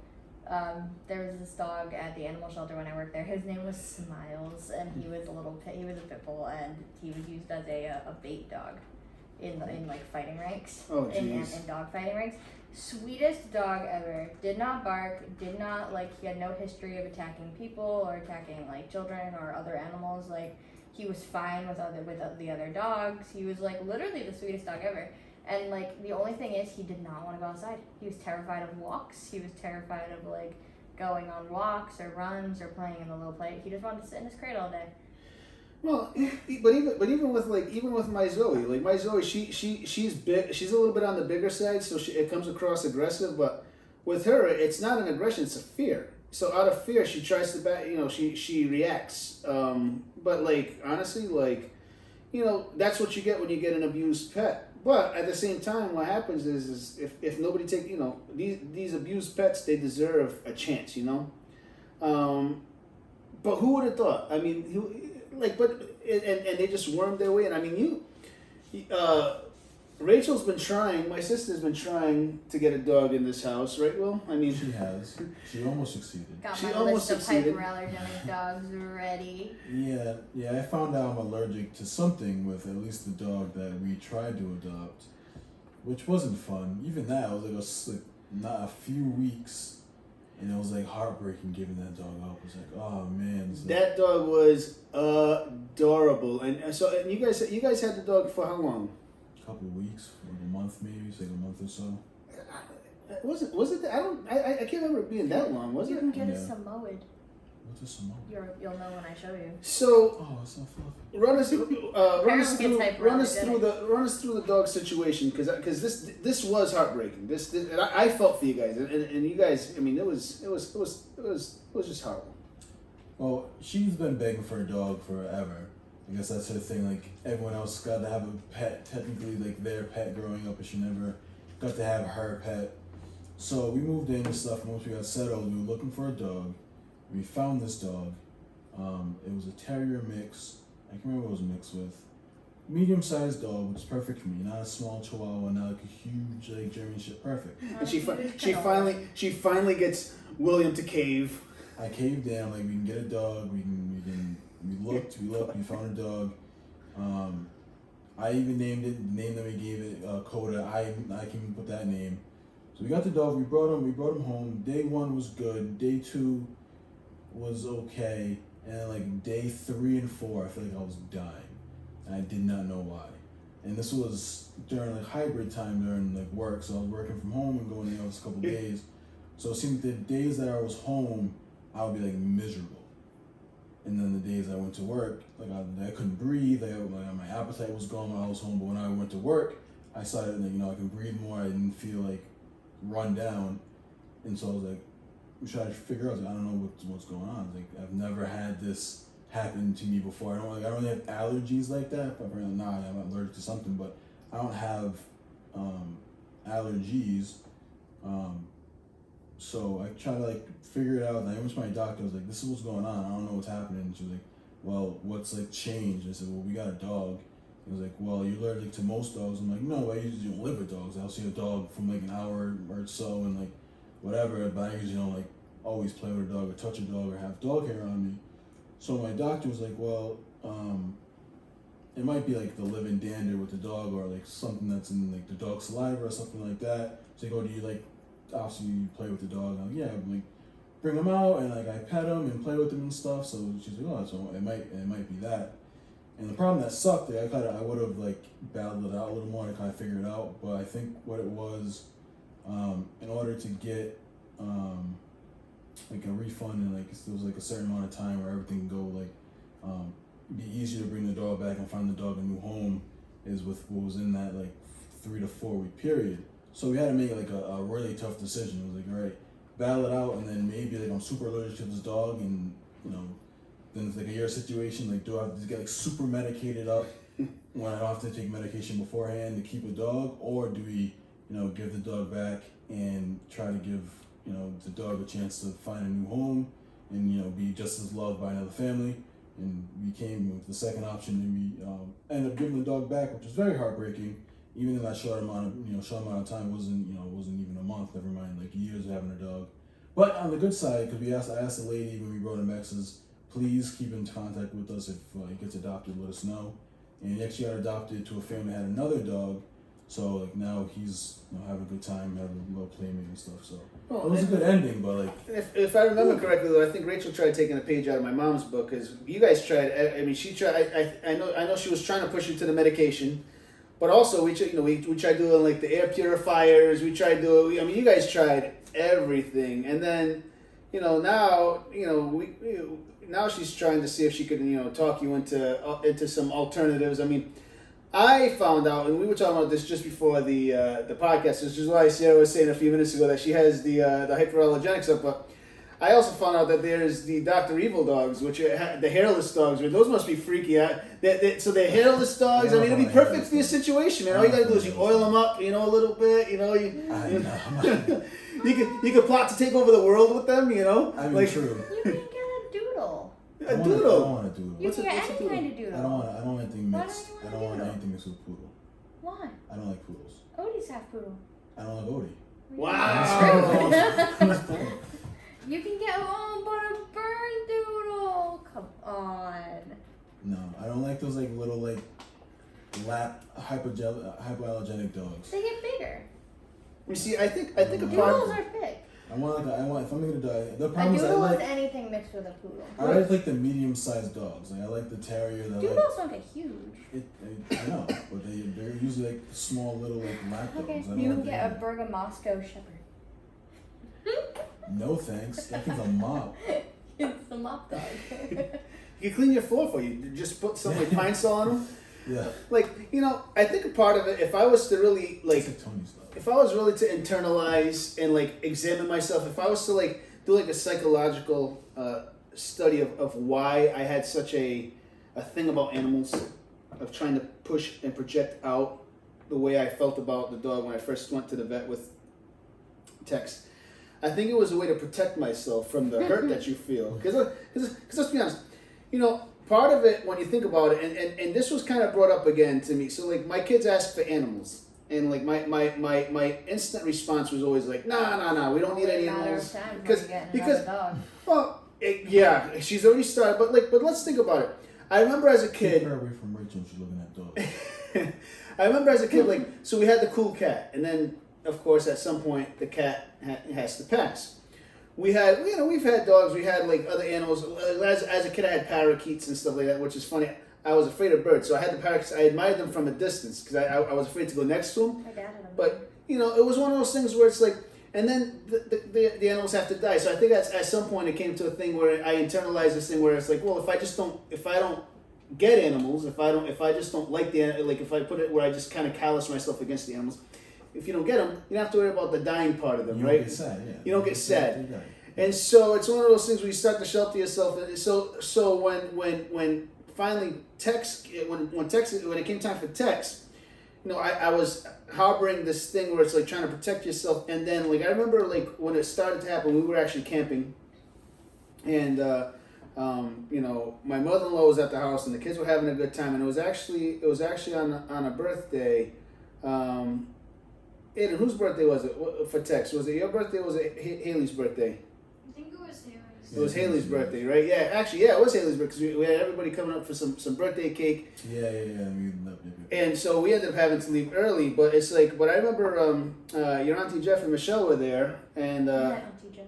S1: There was this dog at the animal shelter when I worked there. His name was Smiles, and he was a pit bull, and he was used as a bait dog in like fighting ranks.
S2: Oh,
S1: in
S2: jeez.
S1: dog fighting ranks. Sweetest dog ever. Did not bark. Did not he had no history of attacking people or attacking like children or other animals. Like he was fine with the other dogs. He was like literally the sweetest dog ever. And like the only thing is he did not want to go outside. He was terrified of walks. He was terrified of like going on walks or runs or playing in the little play. He just wanted to sit in his crate all day.
S2: Well, but even with my Zoe, like my Zoe, she's big. She's a little bit on the bigger side, so it comes across aggressive. But with her, it's not an aggression; it's a fear. So out of fear, she tries to back. She reacts. But like honestly, that's what you get when you get an abused pet. But at the same time, what happens is if nobody take these abused pets, they deserve a chance. But who would have thought? I mean, and they just wormed their way in. I mean, Rachel's been trying. My sister's been trying to get a dog in this house, right? Will? I mean,
S4: she has. She almost succeeded.
S1: Got
S2: She
S1: my
S2: almost
S1: list
S2: succeeded.
S1: of hyperallergenic dogs ready.
S4: Yeah. I found out I'm allergic to something with at least the dog that we tried to adopt, which wasn't fun. Even that was like not a few weeks. And it was like heartbreaking giving that dog up. It was like, oh man.
S2: that dog was adorable, and you guys had the dog for how long?
S4: A couple of weeks, like a month maybe, it's like a month or so.
S2: Was it? I can't remember it being that long. Was
S1: You
S2: it?
S1: can get a
S4: Yeah.
S1: Samoyed.
S4: What's a Samoan?
S1: You'll know when I show you.
S2: So
S4: Oh, it's not fluffy.
S2: run us
S1: Apparently it's
S2: through the dog situation because this was heartbreaking. This and I felt for you guys and you guys. I mean, it was just horrible.
S4: Well, she's been begging for a dog forever. I guess that's her thing. Like everyone else got to have a pet, technically like their pet growing up, but she never got to have her pet. So we moved in and stuff. Once we got settled, we were looking for a dog. We found this dog. It was a terrier mix. I can't remember what it was mixed with. Medium-sized dog, which is perfect for me. Not a small Chihuahua, not like a huge like German shit. Perfect.
S2: And she finally gets William to cave.
S4: I caved down. Like we can get a dog. We looked. We found a dog. I even named it. The name that we gave it, Coda. I can even put that name. So we got the dog. We brought him home. Day 1 was good. Day 2 was okay, And then, like, day 3 and 4, I feel like I was dying. And I did not know why. And this was during, like, hybrid time during, like, work. So I was working from home and going in the office a couple days. So it seemed the days that I was home, I would be, like, miserable. And then the days I went to work, like, I couldn't breathe. My appetite was gone when I was home. But when I went to work, I started, like, I can breathe more. I didn't feel, like, run down. And so I was like, we tried to figure out, like, I don't know what's going on. Like, I've never had this happen to me before. I don't really have allergies like that. But apparently not. I'm allergic to something, but I don't have allergies. So I tried to, like, figure it out. And I went to my doctor. I was like, this is what's going on. I don't know what's happening. And she was like, well, what's, like, changed? I said, well, we got a dog. He was like, well, you're allergic to most dogs. I'm like, no, I usually don't live with dogs. I'll see a dog from, like, an hour or so and, like, whatever, but I usually don't, like, always play with a dog or touch a dog or have dog hair on me. So my doctor was like, well, it might be, like, the living dander with the dog or, like, something that's in, like, the dog's saliva or something like that. So he go, do you, like, obviously you play with the dog? I'm like, yeah, I'm like, bring him out and, like, I pet him and play with him and stuff. So she's like, oh, so it might be that. And the problem that sucked, like, I would have, like, battled it out a little more to kind of figure it out. But I think what it was, in order to get like a refund and, like, there was, like, a certain amount of time where everything can go, like, be easier to bring the dog back and find the dog a new home is with what was in that, like, 3 to 4 week period. So we had to make, like, a really tough decision. It was like, all right, battle it out, and then maybe, like, I'm super allergic to this dog, and, then it's like a year situation. Like, do I have to get, like, super medicated up when I don't have to take medication beforehand to keep a dog, or do we, give the dog back and try to give, the dog a chance to find a new home and, be just as loved by another family? And we came with the second option, and we ended up giving the dog back, which was very heartbreaking. Even in that short amount of time, wasn't even a month. Never mind, like, years of having a dog. But on the good side, because I asked the lady when we wrote him back, says, please keep in contact with us if he gets adopted. Let us know. And he actually got adopted to a family that had another dog. So, like, now he's having a good time, having a little playmate and stuff. So it was a good ending, but, like,
S2: if I remember correctly, though, I think Rachel tried taking a page out of my mom's book, because you guys tried. I mean, she tried. I know she was trying to push you to the medication, but also we tried doing, like, the air purifiers. We tried doing. I mean, you guys tried everything, and then now she's trying to see if she could talk you into some alternatives. I mean, I found out, and we were talking about this just before the podcast. This is why Sarah was saying a few minutes ago that she has the hyperallergenic stuff. But I also found out that there's the Dr. Evil dogs, which are the hairless dogs. Those must be freaky. So they're hairless dogs. I mean, it'd be perfect for your situation, man. All you gotta do is you oil them up, a little bit. You could plot to take over the world with them.
S4: I mean, true.
S1: You can get a doodle.
S2: A doodle.
S4: I don't want a doodle.
S1: You can get any kind of doodle.
S4: I don't want anything mixed.
S1: Why
S4: I
S1: don't
S4: don't
S1: you
S4: want
S1: want a
S4: anything mixed with poodle.
S1: Why?
S4: I don't like poodles.
S1: Odie's half poodle.
S4: I don't like Odie.
S2: Wow.
S1: You can get but a burn doodle. Come on.
S4: No, I don't like those, like, little, like, lap hypoallergenic dogs.
S1: They get bigger.
S2: You see, I think a part.
S1: Doodles are thick.
S4: I want if I'm gonna die. The
S1: A
S4: problem is
S1: doodle is anything mixed with a poodle.
S4: I like the medium-sized dogs. Like, I like the terrier.
S1: Doodles don't get huge.
S4: I know, but they're usually, like, small little, like, lap dogs.
S1: Okay,
S4: I don't
S1: you
S4: like
S1: can get a Bergamasco Shepherd.
S4: No thanks. That thing's a mop.
S1: It's a mop dog.
S2: You can clean your floor for you. Just put some, like, Pine Sol on them.
S4: Yeah.
S2: Like, I think a part of it, if I was to really, like,
S4: Tony's dog.
S2: if I was really to internalize and, like, examine myself, if I was to, like, do, like, a psychological study of why I had such a thing about animals, of trying to push and project out the way I felt about the dog when I first went to the vet with Tex, I think it was a way to protect myself from the hurt that you feel. Because let's be honest, part of it, when you think about it, and this was kind of brought up again to me. So, like, my kids ask for animals, and, like, my instant response was always like, nah, we don't need any animals. Because well, yeah, she's already started. But let's think about it. I remember as a kid.
S4: Keep her away from Rachel. She's looking at dogs.
S2: I remember as a kid, like, so we had the cool cat, and then, of course, at some point the cat has to pass. we've had dogs. We had like other animals. As a kid, I had parakeets and stuff like that, which is funny. I was afraid of birds, so I had the parakeets. I admired them from a distance because I was afraid to go next to them.
S1: My dad had them.
S2: But it was one of those things where it's like, and then the animals have to die. So I think at some point it came to a thing where I internalized this thing where it's like, well, if I don't get animals, if I just don't like if I put it where I just kind of callous myself against the animals, if you don't get them, you don't have to worry about the dying part of them, right?
S4: You don't get sad, yeah.
S2: You don't get sad. And so it's one of those things where you start to shelter yourself. So when finally when it came time for Tex, I was harboring this thing where it's like trying to protect yourself. And then like I remember like when it started to happen, we were actually camping, and my mother-in-law was at the house and the kids were having a good time, and it was actually on a birthday. Aiden, whose birthday was it for Tex? Was it your birthday or was it Haley's birthday?
S3: I think it was Haley's.
S2: It was Haley's birthday, right? Yeah, actually, it was Haley's birthday because we had everybody coming up for some birthday cake.
S4: Yeah.
S2: And so we ended up having to leave early, but it's like, but I remember your Auntie Jeff and Michelle were there, and
S1: Auntie Jeff.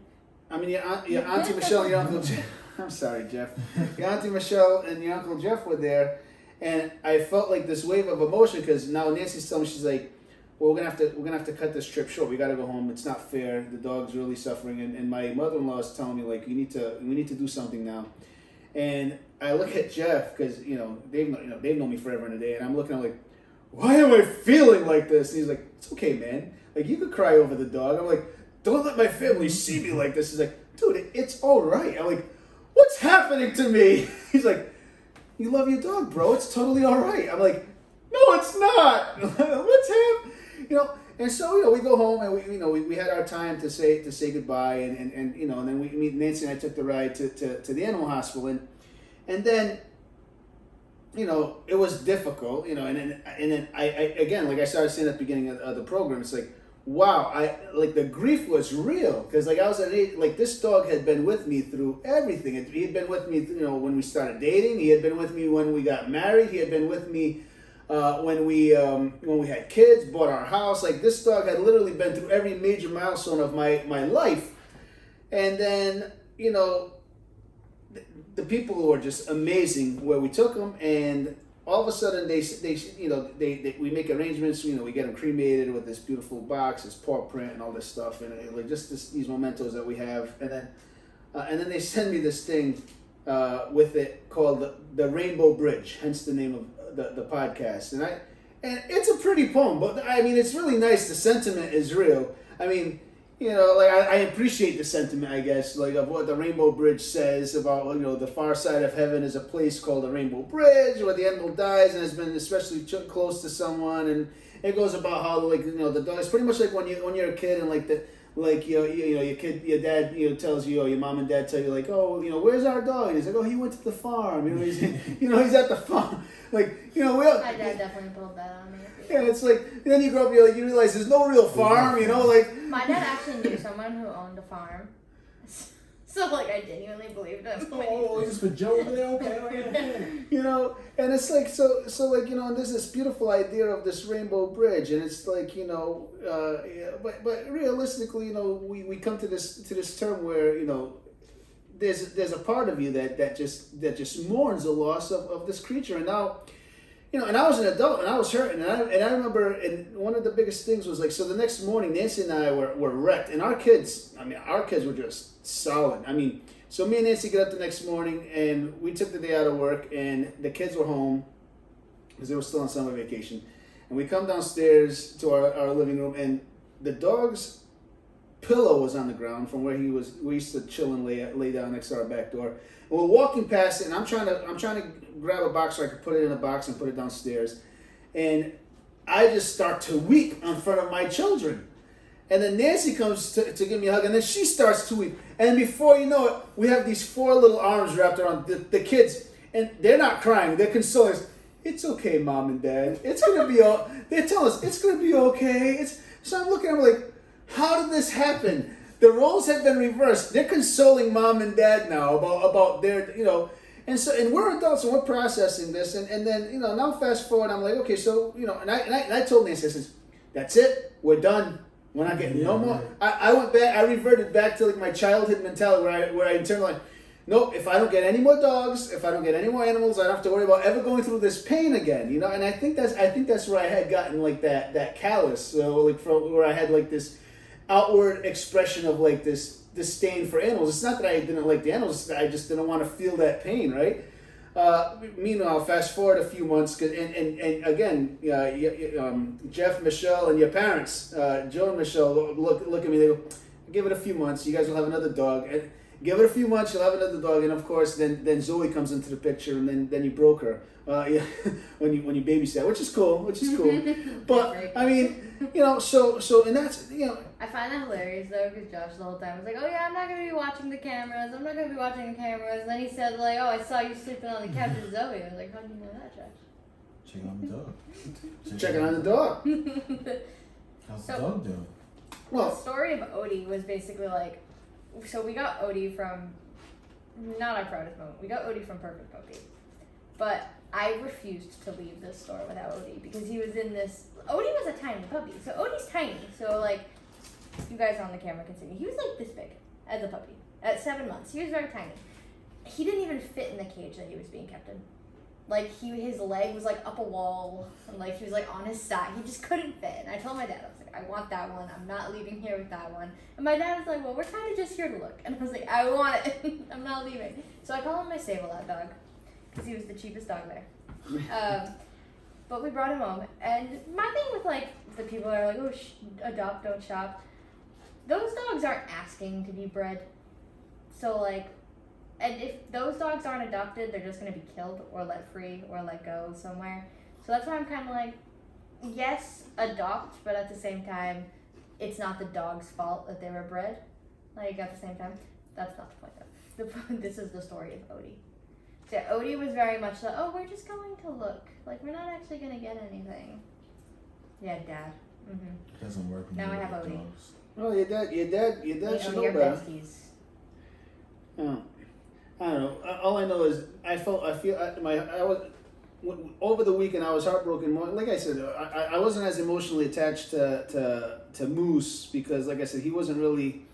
S2: I mean your Auntie Michelle and your Uncle Jeff. I'm sorry, Jeff. Your Auntie Michelle and your Uncle Jeff were there, and I felt like this wave of emotion because now Nancy's telling me, she's like, well, we're gonna have to cut this trip short. We gotta go home. It's not fair. The dog's really suffering, and my mother-in-law is telling me like we need to do something now. And I look at Jeff because they've known me forever and a day, and I'm looking at him like, why am I feeling like this? And he's like, it's okay, man. Like you could cry over the dog. I'm like, don't let my family see me like this. He's like, dude, it's all right. I'm like, what's happening to me? He's like, you love your dog, bro. It's totally all right. I'm like, no, it's not. What's happening? And so we go home and we had our time to say goodbye and then Nancy and I took the ride to the animal hospital and then it was difficult and then I again, like I started saying at the beginning of the program, it's like, wow, the grief was real because like I was at age, like this dog had been with me through everything. He had been with me when we started dating. He had been with me when we got married. He had been with me when we had kids, bought our house. Like this dog had literally been through every major milestone of my life. And then the people who are just amazing where we took them, and all of a sudden they we make arrangements. We get them cremated with this beautiful box, this paw print, and all this stuff, and like just these mementos that we have. And then they send me this thing with it called the Rainbow Bridge, hence the name of the podcast, and it's a pretty poem, but I mean it's really nice. The sentiment is real. I mean, like I appreciate the sentiment, I guess, like of what the Rainbow Bridge says about the far side of heaven is a place called the Rainbow Bridge where the animal dies and has been especially close to someone, and it goes about how the dog is pretty much like when you're a kid and your kid, your dad, tells you, your mom and dad tell you, like, oh, where's our dog? And he's like, oh, he went to the farm. He's at the farm. Like, we all.
S1: My dad definitely pulled that on me.
S2: Yeah, it's like, and then you grow up, you realize there's no real farm, like.
S1: My dad actually knew someone who owned a farm. So, like, I genuinely believed him.
S4: Oh, is this for Joe over there? Okay.
S2: And it's like, so like, and there's this beautiful idea of this Rainbow Bridge, and it's like, but realistically, we come to this term where, there's a part of you that just mourns the loss of this creature. And now, and I was an adult and I was hurting, and I remember, and one of the biggest things was like, so the next morning Nancy and I were wrecked, and our kids were just solid. I mean, so me and Nancy get up the next morning and we took the day out of work, and the kids were home because they were still on summer vacation, and we come downstairs to our living room, and the dog's pillow was on the ground from where we used to chill and lay down next to our back door. And we're walking past it, and I'm trying to grab a box so I could put it in a box and put it downstairs, and I just start to weep in front of my children. And then Nancy comes to give me a hug, and then she starts to weep. And before you know it, we have these 4 little arms wrapped around the kids, and they're not crying, they're consoling us. It's okay, Mom and Dad. It's gonna be all. They tell us it's gonna be okay. So I'm looking at them like, how did this happen? The roles have been reversed. They're consoling Mom and Dad now about their, and we're adults and we're processing this, and then now fast forward, I'm like, okay, so and I told Nancy, I says, that's it, we're done. We're not getting no more. I went back. I reverted back to like my childhood mentality where I internalized. Nope. If I don't get any more dogs, if I don't get any more animals, I don't have to worry about ever going through this pain again. You know. And I think that's where I had gotten like that callous. So like from where I had like this outward expression of like this disdain for animals. It's not that I didn't like the animals. It's that I just didn't want to feel that pain, right? Meanwhile, fast forward a few months, and again, Jeff, Michelle, and your parents, Joe and Michelle, look at me. They go, give it a few months. You guys will have another dog. And give it a few months. You'll have another dog, and of course, then Zoe comes into the picture, and then you broke her. Yeah, when you babysat, which is cool. But I mean, so and that's
S1: I find that hilarious though, because Josh the whole time was like, "Oh yeah, I'm not gonna be watching the cameras. I'm not gonna be watching the cameras." And then he said like, "Oh, I saw you sleeping on the couch with Zoe." I was like, "How do you know that, Josh?"
S4: Checking on the dog.
S2: Checking on the dog.
S4: How's the dog doing?
S1: Well, the story of Odie was basically like, so we got Odie from, not our proudest moment. We got Odie from Perfect Puppy, but I refused to leave this store without Odie because he was in this. Odie was a tiny puppy, so Odie's tiny. So like, you guys on the camera can see me. He was like this big as a puppy at 7 months. He was very tiny. He didn't even fit in the cage that he was being kept in. Like his leg was like up a wall, and like he was like on his side. He just couldn't fit. And I told my dad, I was like, I want that one. I'm not leaving here with that one. And my dad was like, well, we're kind of just here to look. And I was like, I want it. I'm not leaving. So I call him my Save-A-Lot dog because he was the cheapest dog there. But we brought him home, and my thing with like the people that are like, oh, adopt, don't shop. Those dogs aren't asking to be bred. So like. And if those dogs aren't adopted, they're just going to be killed or let free or let go somewhere. So that's why I'm kind of like, yes, adopt, but at the same time, it's not the dog's fault that they were bred. Like, at the same time, that's not the point. This is the story of Odie. So yeah, Odie was very much like, oh, we're just going to look. Like, we're not actually going to get anything. Yeah, Dad. Mm-hmm.
S4: Doesn't work.
S1: Now I have Odie.
S4: Dogs.
S2: Well, your dad should know
S1: your
S2: better.
S1: besties.
S2: Oh. I don't know. All I know is over the weekend I was heartbroken. Like I said, I wasn't as emotionally attached to Moose because, like I said, he wasn't really.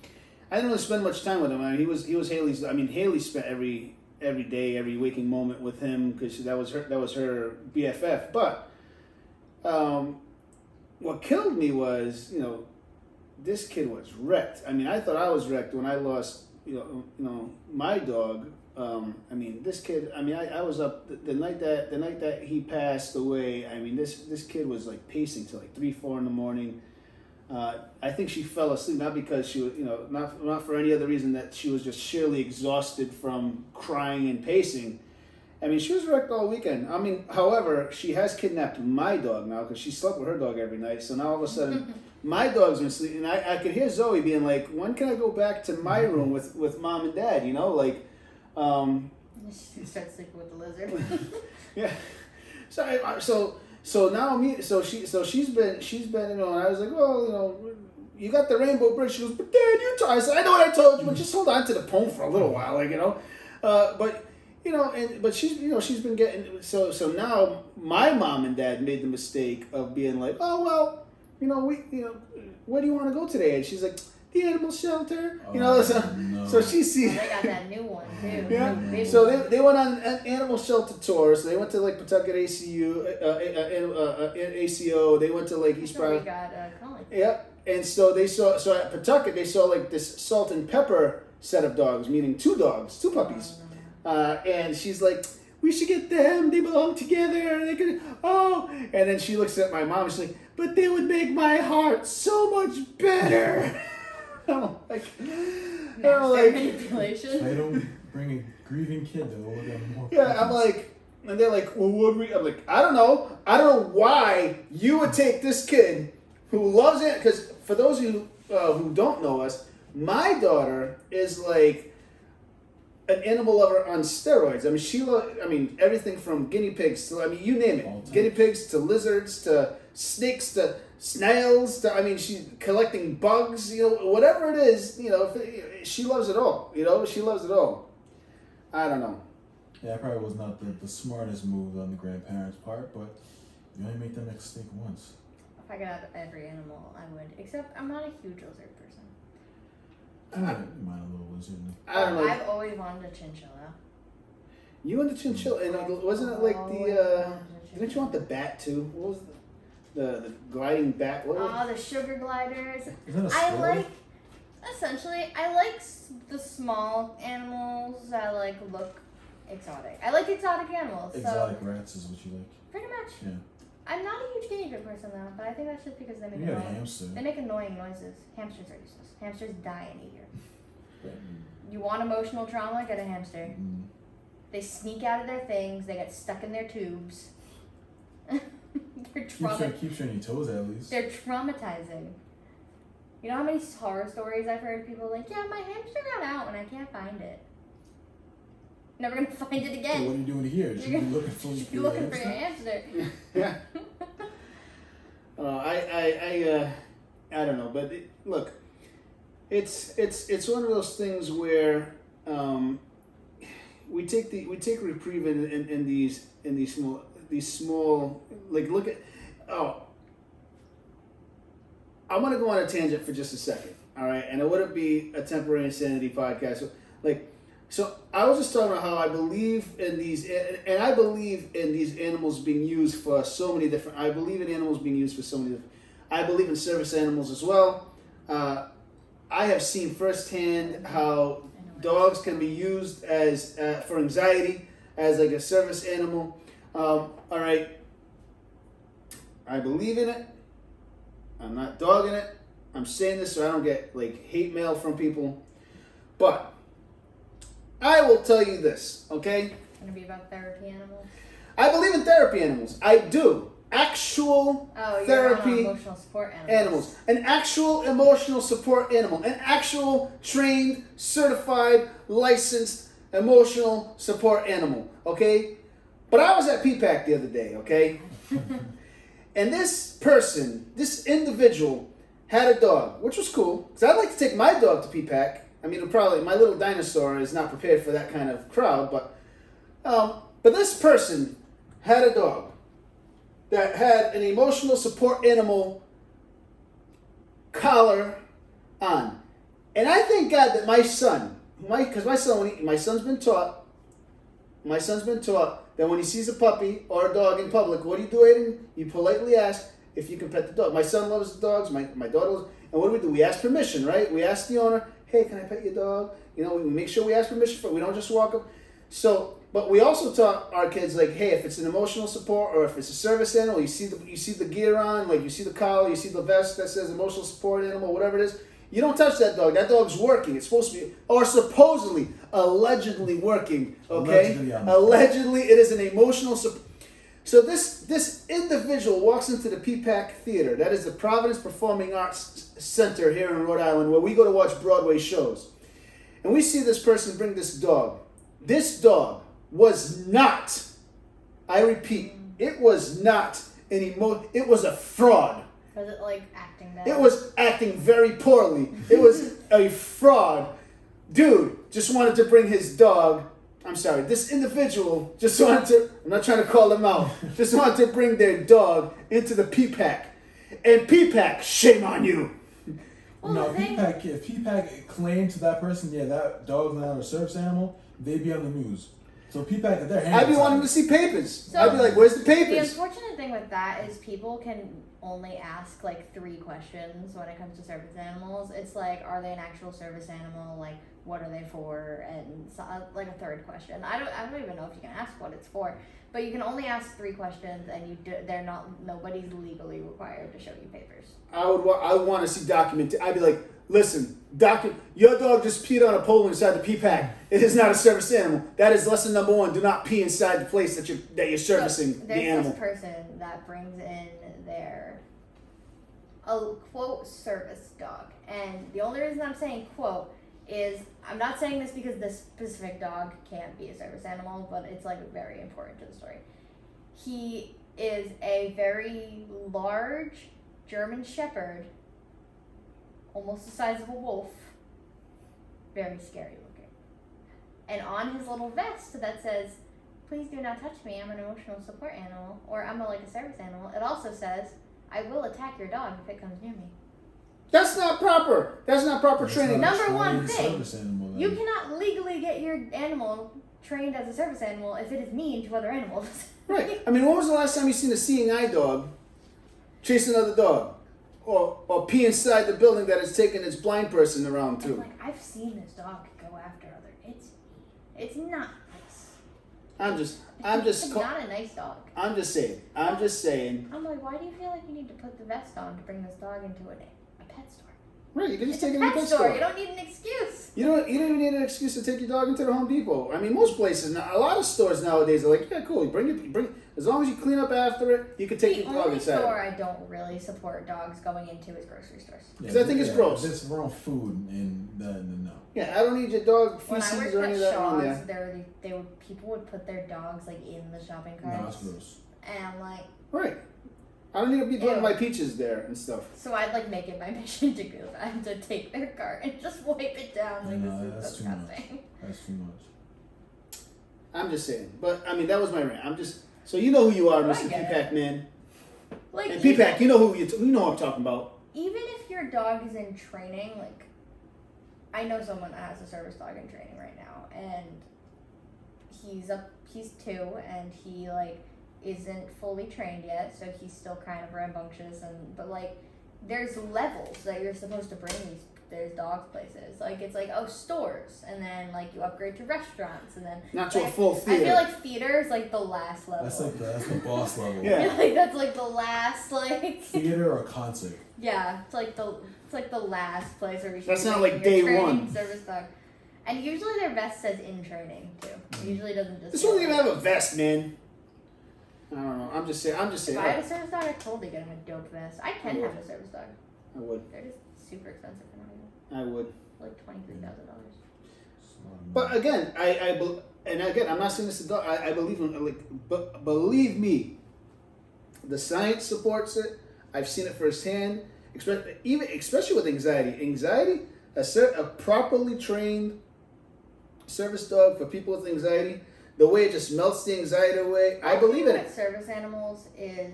S2: I didn't really spend much time with him. I mean, he was Haley's. I mean, Haley spent every day, every waking moment with him because that was her BFF. But what killed me was this kid was wrecked. I mean, I thought I was wrecked when I lost. My dog. I mean, this kid. I mean, I was up the night that he passed away. I mean, this kid was like pacing till like 3-4 in the morning. I think she fell asleep not because she was, not for any other reason that she was just sheerly exhausted from crying and pacing. I mean, she was wrecked all weekend. I mean, however, she has kidnapped my dog now because she slept with her dog every night. So now all of a sudden. My dog's been sleeping, and I could hear Zoe being like, "When can I go back to my room with mom and dad?" She's
S1: gonna start sleeping with the lizard.
S2: Yeah. So now she's been and I was like, well, you got the Rainbow Bridge. She goes, but Dad, you told. I said, I know what I told you, but just hold on to the poem for a little while, but she's been getting so now my mom and dad made the mistake of being like, oh well. Where do you want to go today? And she's like, the animal shelter. So she sees.
S1: They got that new one too.
S2: Yeah. So they went on an animal shelter tour. So they went to like Pawtucket ACO. They went to like East Brown.
S1: We got Colin.
S2: Yep. And so at Pawtucket they saw like this salt and pepper set of dogs, meaning two puppies. And she's like, we should get them. They belong together. They could. Oh. And then she looks at my mom. She's like, but they would make my heart so much better. I'm like,
S1: manipulation.
S4: They don't bring a grieving kid though. More
S2: yeah, I'm like, and they're like, well, what do we? I'm like, I don't know why you would take this kid who loves it. Because for those of you who don't know us, my daughter is like an animal lover on steroids. I mean, everything from guinea pigs to, you name it. Guinea pigs to lizards to snakes to snails to, she's collecting bugs, whatever it is, she loves it all. She loves it all. I don't know.
S4: Yeah, that probably was not the smartest move on the grandparents' part, but you only make that mistake once.
S1: If I could have every animal, I would. Except I'm not a huge lizard person.
S4: I wouldn't mind a little lizard.
S2: I don't know.
S1: I've always wanted a chinchilla.
S2: You want the chinchilla, and wasn't it like the? Didn't you want the bat too? What was the gliding bat? What was
S1: Oh, the sugar gliders.
S4: Is that a
S1: I
S4: squirrel?
S1: like. Essentially, I like the small animals that like look exotic. I like exotic animals.
S4: Exotic rats is what you like.
S1: Pretty much.
S4: Yeah.
S1: I'm not a huge guinea pig person though, but I think that's just because they make
S4: You got a
S1: annoying.
S4: hamster.
S1: They make annoying noises. Hamsters are useless. Hamsters die in a year.
S4: But,
S1: You want emotional trauma? Get a hamster.
S4: mm,
S1: They sneak out of their things. They get stuck in their tubes.
S4: keeps you on your toes at least.
S1: They're traumatizing. You know how many horror stories I've heard? People like, yeah, my hamster got out and I can't find it. Never gonna find it
S4: So
S1: again.
S4: what are you doing here? Should you be looking for
S1: Should be
S4: your
S1: looking for your
S4: hamster?
S1: hamster.
S2: Yeah. I don't know, but look, it's one of those things where we take reprieve in these small like look at I want to go on a tangent for just a second, all right, and it wouldn't be a temporary insanity podcast, so I was just talking about how I believe in these, and I believe in these animals being used for so many different. I believe in animals being used for so many different. I believe in service animals as well. I have seen firsthand how dogs can be used as for anxiety as like a service animal. All right, I believe in it. I'm not dogging it. I'm saying this so I don't get like hate mail from people, but I will tell you this, okay?
S1: It's gonna be about therapy animals.
S2: I believe in therapy animals. I do. Actual therapy
S1: you're on emotional support animals.
S2: An actual emotional support animal. An actual trained, certified, licensed emotional support animal, okay? But I was at PPAC the other day, okay? And this individual had a dog, which was cool. Because I'd like to take my dog to PPAC. I mean, my little dinosaur is not prepared for that kind of crowd, but this person had a dog that had an emotional support animal collar on, and I thank God that my son's been taught that when he sees a puppy or a dog in public, what do you do, Aiden? You politely ask if you can pet the dog. My son loves the dogs. My daughter loves. And what do? We ask permission, right? We ask the owner, hey, can I pet your dog? You know, we make sure we ask permission for it. We don't just walk up. So, but we also taught our kids, like, hey, if it's an emotional support or if it's a service animal, you see the gear on, like you see the collar, you see the vest that says emotional support animal, whatever it is. You don't touch that dog. That dog's working. It's supposed to be, or supposedly, allegedly working. Okay, allegedly, it is an emotional support. So this individual walks into the PPAC Theater. That is the Providence Performing Arts Center here in Rhode Island, where we go to watch Broadway shows. And we see this person bring this dog. This dog was not, I repeat, it was not it was a fraud.
S1: Was it like acting bad?
S2: It was acting very poorly. It was a fraud. Dude just wanted to bring his dog. I'm sorry, this individual just wanted to, I'm not trying to call them out, just wanted to bring their dog into the PPAC. And PPAC, shame on you.
S1: Well,
S4: No, PPAC, if PPAC claimed to that person, yeah, that dog's not a service animal, they'd be on the news. So PPAC, if they're
S2: I'd be wanting to see papers.
S1: So,
S2: I'd be like, where's the
S1: The
S2: papers?
S1: unfortunate thing with that is people can only ask like 3 questions when it comes to service animals. It's like, are they an actual service animal? Like, what are they for? And so, like a 3rd question. I don't even know if you can ask what it's for, but you can only ask 3 questions, and nobody's legally required to show you papers.
S2: I would want to see document. I'd be like, listen, your dog just peed on a pole inside the PPAC. It is not a service animal. That is lesson number 1. Do not pee inside the place that you're servicing
S1: So
S2: the animal.
S1: There's this person that brings in a quote service dog, and the only reason I'm saying quote is I'm not saying this because this specific dog can't be a service animal, but it's like very important to the story. He is a very large German Shepherd, almost the size of a wolf, very scary looking. And on his little vest that says, please do not touch me, I'm an emotional support animal, or I'm a service animal, it also says, I will attack your dog if it comes near me.
S2: That's not proper. That's not proper
S4: It's
S2: training.
S4: not a
S1: Number one
S4: trained
S1: thing,
S4: service animal, then.
S1: You cannot legally get your animal trained as a service animal if it is mean to other animals.
S2: Right. I mean, when was the last time you seen a seeing eye dog chase another dog, or pee inside the building that is taking its blind person around
S1: And,
S2: too?
S1: like, I've seen this dog go after other. It's not nice.
S2: It's
S1: not a nice dog.
S2: I'm just saying.
S1: I'm like, why do you feel like you need to put the vest on to bring this dog into a pet store?
S2: Right. You can just
S1: It's
S2: take
S1: a
S2: it in the
S1: pet
S2: pet
S1: store.
S2: store.
S1: You don't need an excuse.
S2: You don't even need an excuse to take your dog into the Home Depot. I mean, most places now, a lot of stores nowadays are like, yeah, cool. Bring as long as you clean up after it, you can take
S1: The
S2: your dog
S1: only
S2: inside.
S1: store I don't really support dogs going into is grocery stores.
S4: Yeah,
S2: 'Cause I think it's gross.
S4: If it's around food and then no.
S2: Yeah, I don't need your dog
S1: When I
S2: feces
S1: worked
S2: or any
S1: at
S2: of that on
S1: Shaw's,
S2: there.
S1: people would put their dogs like in the shopping
S4: No,
S1: carts,
S4: it's gross.
S1: and I'm like,
S2: Right. I don't need to be putting
S1: Ew.
S2: my peaches there and stuff.
S1: so I'd like make it my mission to go back to take their cart and just wipe it down. Like
S4: No,
S1: this
S4: that's
S1: is
S4: too much.
S1: disgusting.
S4: That's too much.
S2: I'm just saying. But I mean, that was my rant. So you know who you are,
S1: I
S2: Mr.
S1: get it.
S2: P-Pack Man.
S1: Like
S2: And
S1: even,
S2: P-Pack, you know who you know what I'm talking about.
S1: even if your dog is in training, like I know someone that has a service dog in training right now, and he's 2, and he like isn't fully trained yet, so he's still kind of rambunctious, but like there's levels that you're supposed to bring there's dog places. Like it's like, oh, stores, and then like you upgrade to restaurants, and then
S2: Not to
S1: like,
S2: a full theater.
S1: I feel like theater is like the last level.
S4: That's the boss level.
S2: Yeah.
S1: Like that's like the last like
S4: Theater or concert.
S1: yeah, it's like the last place where you should
S2: That's
S1: be
S2: not
S1: bringing
S2: like
S1: your
S2: day
S1: training
S2: one.
S1: service dog. And usually their vest says in training too. It usually doesn't just
S2: This
S1: say,
S2: one doesn't even
S1: like,
S2: have a vest, man. I don't know. I'm just saying.
S1: if I had a service dog, I'd totally get him a dope vest. I can have a service dog.
S2: I would.
S1: They're just super expensive for now.
S2: I would.
S1: Like $23,000.
S2: But again, I'm not saying this to dog. I believe in but believe me, the science supports it. I've seen it firsthand. Especially with anxiety. A properly trained service dog for people with anxiety, the way it just melts the anxiety away. I believe in it.
S1: Service animals is,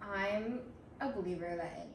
S1: I'm a believer that